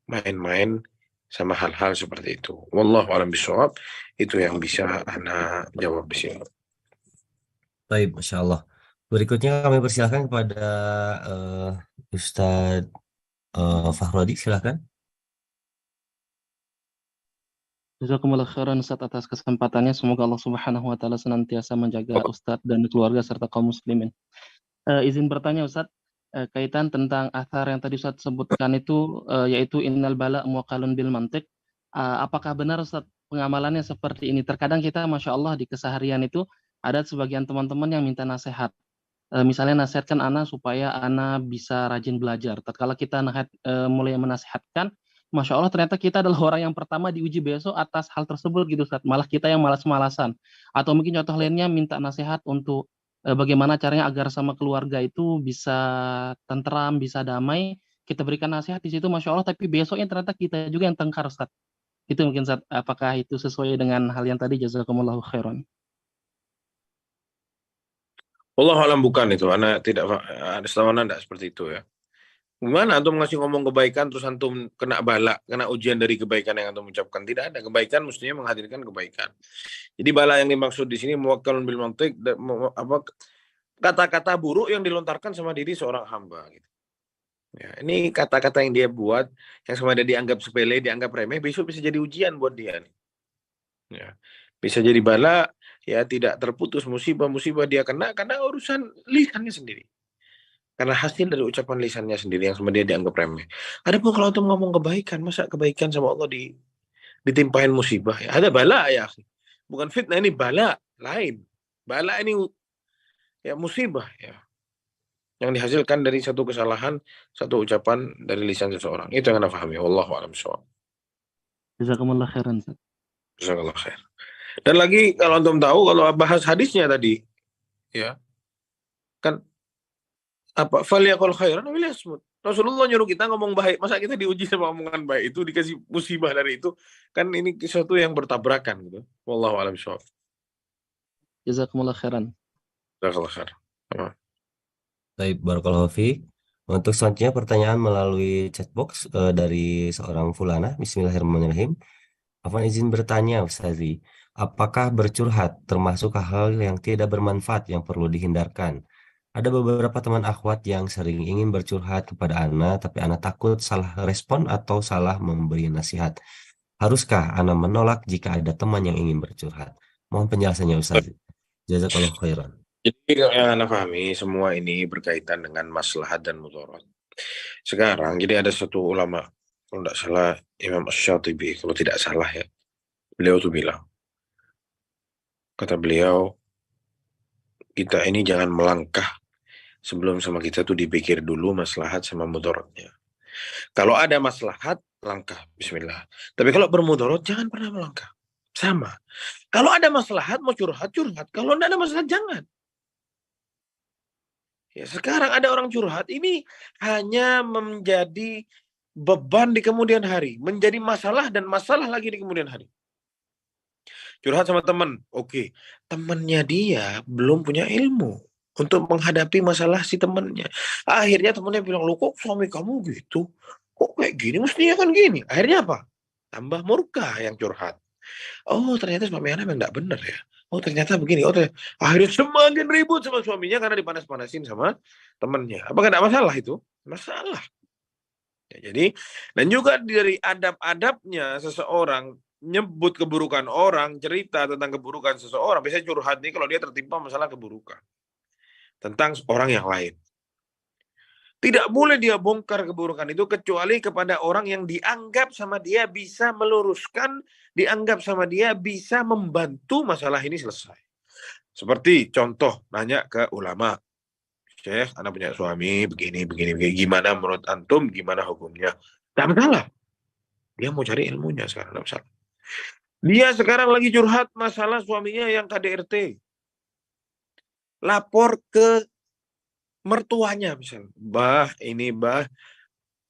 main-main sama hal-hal seperti itu. Wallahu a'lam bishawab. Itu yang bisa ana jawab di sini. Baik, Masya Allah. Berikutnya kami persilakan kepada Ustadz Fahrodi, silakan. Jazakumullah khairan Ustaz atas kesempatannya. Semoga Allah Subhanahu wa taala senantiasa menjaga Ustaz dan keluarga serta kaum muslimin. Izin bertanya Ustaz, kaitan tentang athar yang tadi Ustaz sebutkan itu, yaitu innal bala muwakkalun bil mantiq. Apakah benar Ustaz pengamalannya seperti ini? Terkadang kita Masya Allah di keseharian itu ada sebagian teman-teman yang minta nasihat. Misalnya nasihatkan Ana supaya Ana bisa rajin belajar. Tatkala kita mulai menasihatkan, Masya Allah ternyata kita adalah orang yang pertama diuji besok atas hal tersebut gitu Ustaz. Malah kita yang malas-malasan. Atau mungkin contoh lainnya minta nasihat untuk bagaimana caranya agar sama keluarga itu bisa tentram, bisa damai. Kita berikan nasihat di situ Masya Allah, tapi besoknya ternyata kita juga yang tengkar Ustaz. Itu mungkin Ustaz, apakah itu sesuai dengan hal yang tadi? Jazakumullahu khairan. Wallahu a'lam bukan itu. Ana tidak ada setahu ana enggak seperti itu ya. Gimana antum ngasih ngomong kebaikan terus antum kena bala, kena ujian dari kebaikan yang antum ucapkan? Tidak ada. Kebaikan mestinya menghadirkan kebaikan. Jadi bala yang dimaksud di sini muwakkalun bil mantiq, kata-kata buruk yang dilontarkan sama diri seorang hamba gitu. Ya, ini kata-kata yang dia buat yang sama dia dianggap sepele, dianggap remeh, besok bisa jadi ujian buat dia nih. Ya. Bisa jadi bala, ya tidak terputus musibah-musibah dia kena karena urusan lisannya sendiri. Karena hasil dari ucapan lisannya sendiri yang sebenarnya dianggap remeh. Adapun kalau untuk ngomong kebaikan, masa kebaikan sama Allah ditimpahin musibah? Ya, ada bala ya, akhi. Bukan fitnah, ini bala lain. Bala ini ya musibah ya, yang dihasilkan dari satu kesalahan, satu ucapan dari lisan seseorang. Itu yang anda pahami. Wallahu a'lam bishawab. Jazakumullah khairan, Ustaz. Jazakallah khair. Dan lagi kalau antum tahu, kalau bahas hadisnya tadi, ya kan apa falyaqul khairan wa liyasmut. Rasulullah nyuruh kita ngomong baik, masa kita diuji sama omongan baik itu, dikasih musibah dari itu, kan ini sesuatu yang bertabrakan gitu. Wallahu a'lam bishawab. Jazakumullah khairan. Jazakallah khair. Baik, barakallahu fiik. Untuk selanjutnya pertanyaan melalui chatbox dari seorang Fulana. Bismillahirrahmanirrahim. Afwan izin bertanya, Ustazi, apakah bercurhat termasuk hal yang tidak bermanfaat yang perlu dihindarkan? Ada beberapa teman akhwat yang sering ingin bercurhat kepada Ana, tapi Ana takut salah respon atau salah memberi nasihat. Haruskah Ana menolak jika ada teman yang ingin bercurhat? Mohon penjelasannya, Ustaz. Jazakallahu khairan. Jadi yang anda pahami, semua ini berkaitan dengan maslahat dan mudarat. Sekarang, jadi ada satu ulama, kalau tidak salah Imam Asy-Syatibi, kalau tidak salah ya, beliau tuh bilang, kata beliau, kita ini jangan melangkah sebelum sama kita tuh dipikir dulu maslahat sama mudaratnya. Kalau ada maslahat, langkah, bismillah. Tapi kalau bermudarat, jangan pernah melangkah. Sama. Kalau ada maslahat, mau curhat, curhat. Kalau tidak ada maslahat, jangan. Ya, sekarang ada orang curhat, ini hanya menjadi beban di kemudian hari. Menjadi masalah dan masalah lagi di kemudian hari. Curhat sama teman, oke. Temannya dia belum punya ilmu untuk menghadapi masalah si temannya. Akhirnya temannya bilang, "Loh kok suami kamu gitu? Kok kayak gini? Mestinya kan gini." Akhirnya apa? Tambah murka yang curhat. Oh, ternyata suami anak memang tidak benar ya. Oh, ternyata begini. Oh, akhirnya semakin ribut sama suaminya karena dipanas-panasin sama temannya. Apakah tidak masalah itu? Masalah. Ya, jadi, dan juga dari adab-adabnya seseorang nyebut keburukan orang, cerita tentang keburukan seseorang, biasanya curhat nih kalau dia tertimpa masalah keburukan tentang orang yang lain. Tidak boleh dia bongkar keburukan itu kecuali kepada orang yang dianggap sama dia bisa meluruskan, dianggap sama dia bisa membantu masalah ini selesai. Seperti contoh, nanya ke ulama, Syekh, anak punya suami, begini, gimana menurut antum, gimana hukumnya? Tidak masalah. Dia mau cari ilmunya sekarang, tidak masalah. Dia sekarang lagi curhat masalah suaminya yang KDRT. Lapor ke mertuanya misalnya, "Bah, ini bah,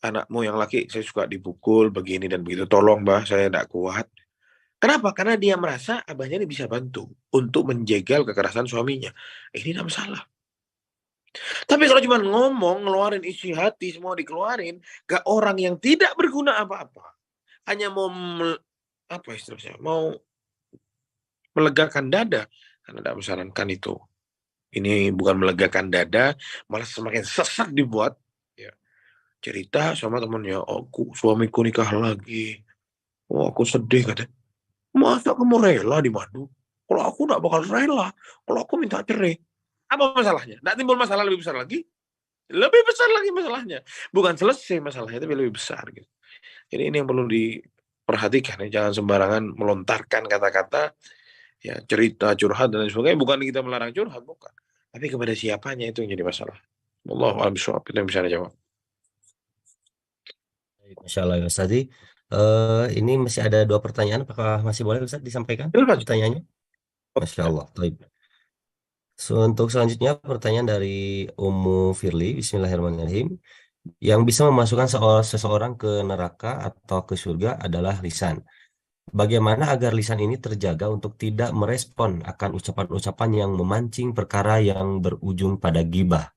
anakmu yang laki saya suka dipukul begini dan begitu, tolong bah, saya tidak kuat." Kenapa? Karena dia merasa abahnya ini bisa bantu untuk menjegal kekerasan suaminya. Ini tidak masalah. Tapi kalau cuma ngomong, ngeluarin isi hati, semua dikeluarin ke orang yang tidak berguna apa-apa, hanya mau apa istilahnya, mau melegakan dada, karena tidak menyarankan itu. Ini bukan melegakan dada, malah semakin sesak dibuat. Ya. Cerita sama temannya, suamiku nikah lagi. Oh, aku sedih katanya. Masa kamu rela dimadu? Kalau aku tidak bakal rela. Kalau aku minta cerai. Apa masalahnya? Tidak timbul masalah lebih besar lagi? Lebih besar lagi masalahnya. Bukan selesai masalahnya, tapi lebih besar. Gitu. Jadi ini yang perlu diperhatikan. Ya. Jangan sembarangan melontarkan kata-kata, ya cerita, curhat, dan sebagainya. Bukan kita melarang curhat, bukan. Tapi kepada siapanya itu yang jadi masalah. Wallahu a'lam bishawab. Itu yang bisa dijawab. Masya Allah, ya, Ustaz. Ini masih ada 2 pertanyaan. Apakah masih boleh Ustaz disampaikan Silakan. pertanyaannya? Masya Allah. Untuk selanjutnya pertanyaan dari Ummu Firly. Bismillahirrahmanirrahim. Yang bisa memasukkan seseorang ke neraka atau ke surga adalah lisan. Bagaimana agar lisan ini terjaga untuk tidak merespon akan ucapan-ucapan yang memancing perkara yang berujung pada gibah?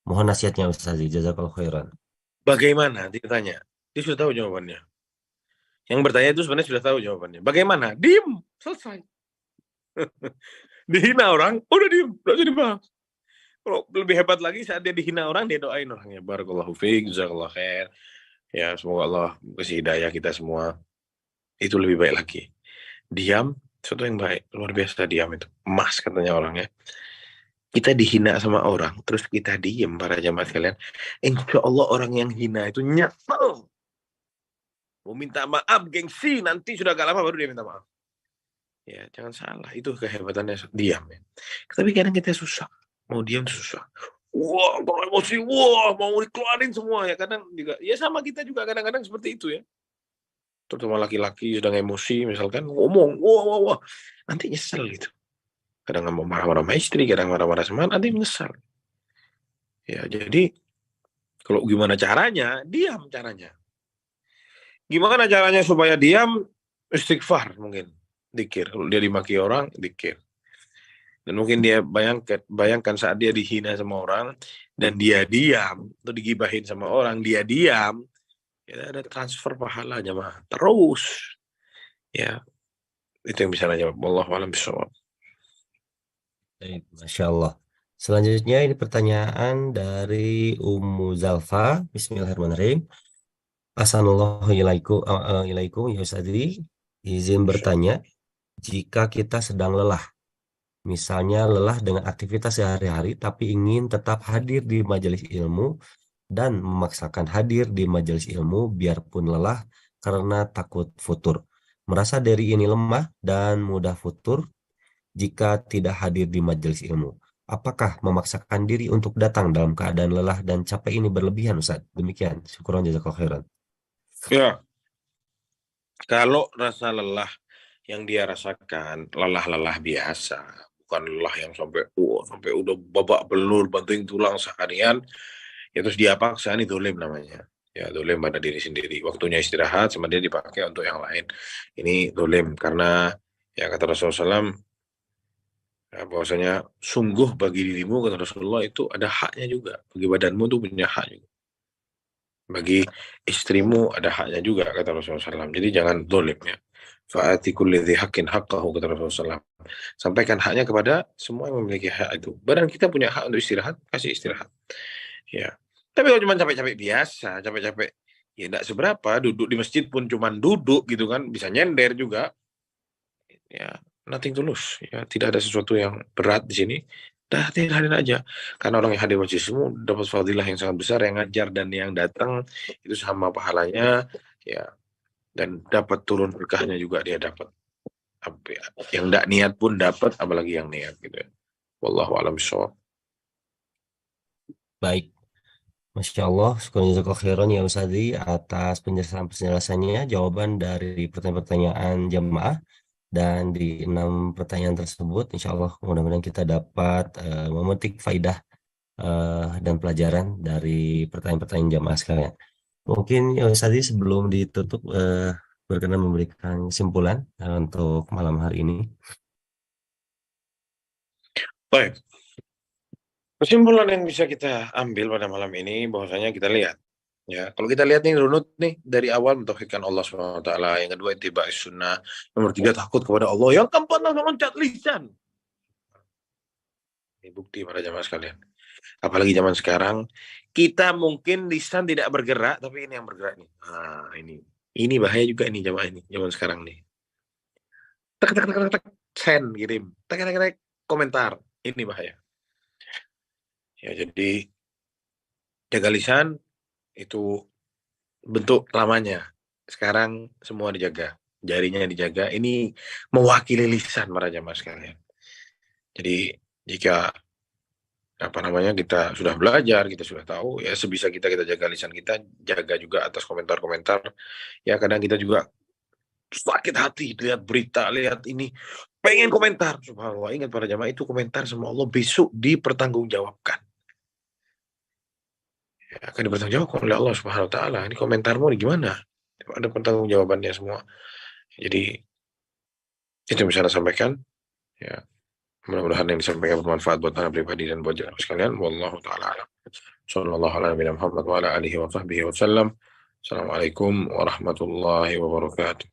Mohon nasihatnya Ustaz. Jazakallahu khairan. Bagaimana? Ditanya. Dia sudah tahu jawabannya. Yang bertanya itu sebenarnya sudah tahu jawabannya. Bagaimana? Diem. Selesai. Dihina orang, udah diem. Udah jadi dibahas. Kalau lebih hebat lagi saat dia dihina orang, dia doain orangnya. Barakallahu fiik, jazakallahu khair. Ya, semoga Allah kasih hidayah kita semua. Itu lebih baik lagi. Diam, Sesuatu yang baik, luar biasa diam itu. Emas katanya orangnya. Kita dihina sama orang, terus kita diem para jamaah sekalian. Insya Allah orang yang hina itu nyesel. Mau minta maaf, gengsi. Nanti sudah agak lama baru dia minta maaf. Ya, jangan salah. Itu kehebatannya diam. Ya. Tapi kadang kita susah. Mau diam susah. Wah, kalau emosi, wah, mau dikeluarin semua ya. Kadang juga, ya sama kita juga kadang-kadang seperti itu ya. Terutama laki-laki sedang emosi, misalkan ngomong, wah. Nanti nyesel gitu. Kadang mau marah-marah sama istri, kadang marah-marah sama nanti menyesal. Ya, jadi kalau gimana caranya? Diam caranya. Gimana caranya supaya diam? Istighfar mungkin. Dikir. Kalau dia dimaki orang, dikir. Dan mungkin dia bayangkan saat dia dihina sama orang, dan dia diam, atau digibahin sama orang, dia diam, ya ada transfer pahalanya mah. Terus. Ya, itu yang bisa nanya. Wallahu a'lam bishawab. Masya Allah. Selanjutnya ini pertanyaan dari Ummu Zalfa. Bismillahirrahmanirrahim. Assalamualaikum ya Ustadz. Izin bertanya, jika kita sedang lelah, misalnya lelah dengan aktivitas sehari-hari tapi ingin tetap hadir di majelis ilmu dan memaksakan hadir di majelis ilmu biarpun lelah karena takut futur. Merasa diri ini lemah dan mudah futur jika tidak hadir di majelis ilmu. Apakah memaksakan diri untuk datang dalam keadaan lelah dan capek ini berlebihan, Ustaz? Demikian. Syukuran jazakallahu khairan. Ya. Kalau rasa lelah yang dia rasakan, lelah-lelah biasa, bukan lelah yang sampai udah babak belur, banting tulang seharian, ya terus dia paksa, ini dolim namanya. Ya, dolim pada diri sendiri. Waktunya istirahat, sama dia dipakai untuk yang lain. Ini dolim, karena ya kata Rasulullah SAW, ya, bahwasanya sungguh bagi dirimu, kata Rasulullah, itu ada haknya juga. Bagi badanmu itu punya hak juga. Bagi istrimu ada haknya juga, kata Rasulullah SAW. Jadi jangan dolim ya. Fa'ati kulli dhi haqqin haqqahu, kata Rasulullah SAW. Sampaikan haknya kepada semua yang memiliki hak itu. Badan kita punya hak untuk istirahat, kasih istirahat. Ya. Tapi kalau cuma capek-capek biasa, capek-capek ya enggak seberapa, duduk di masjid pun cuma duduk gitu kan, bisa nyender juga. Ya, nothing to lose. Ya, tidak ada sesuatu yang berat di sini. Dah hadir aja. Karena orang yang hadir majelismu dapat fadilah yang sangat besar, yang ngajar dan yang datang itu sama pahalanya, ya. Dan dapat turun berkahnya juga dia dapat. Yang enggak niat pun dapat, apalagi yang niat gitu. Wallahu a'lam bishawab. Baik. Masya Allah, syukur jazakallahu khairan ya Ustadzi atas penjelasannya, jawaban dari pertanyaan-pertanyaan jamaah. Dan di 6 pertanyaan tersebut, insya Allah mudah-mudahan kita dapat memetik faidah dan pelajaran dari pertanyaan-pertanyaan jamaah sekalian. Mungkin ya Ustadzi sebelum ditutup berkenan memberikan kesimpulan untuk malam hari ini. Baik. Kesimpulan yang bisa kita ambil pada malam ini bahwasanya kita lihat ya, kalau kita lihat nih runut nih dari awal mentauhidkan Allah SWT, yang kedua ittiba' sunnah, nomor 3 takut kepada Allah, yang keempat loncat lisan. Ini bukti para jamaah sekalian. Apalagi zaman sekarang kita mungkin lisan tidak bergerak, tapi ini yang bergerak nih. Nah, ini bahaya juga nih jamaah ini zaman sekarang nih. Tek send kirim, tek komentar, ini bahaya. Ya, jadi jaga lisan itu bentuk lamanya. Sekarang semua dijaga, jarinya dijaga. Ini mewakili lisan para jamaah sekalian. Jadi jika kita sudah belajar, kita sudah tahu, ya sebisa kita jaga lisan kita, jaga juga atas komentar-komentar. Ya kadang kita juga sakit hati lihat berita, lihat ini, pengen komentar. Subhanallah, ingat para jamaah, itu komentar sama Allah besok dipertanggungjawabkan. Ya, akan dipertanggungjawabkan oleh Allah Subhanahu wa taala. Ini komentarmu gimana? Ada pertanggungjawabannya semua. Jadi itu yang bisa saya sampaikan. Ya. Mudah-mudahan yang disampaikan bermanfaat buat anda pribadi dan buat jamaah sekalian. Wallahu taala a'lam. Sallallahu alaihi wa Muhammad wa ala alihi wa sahbihi wa sallam. Assalamualaikum warahmatullahi wabarakatuh.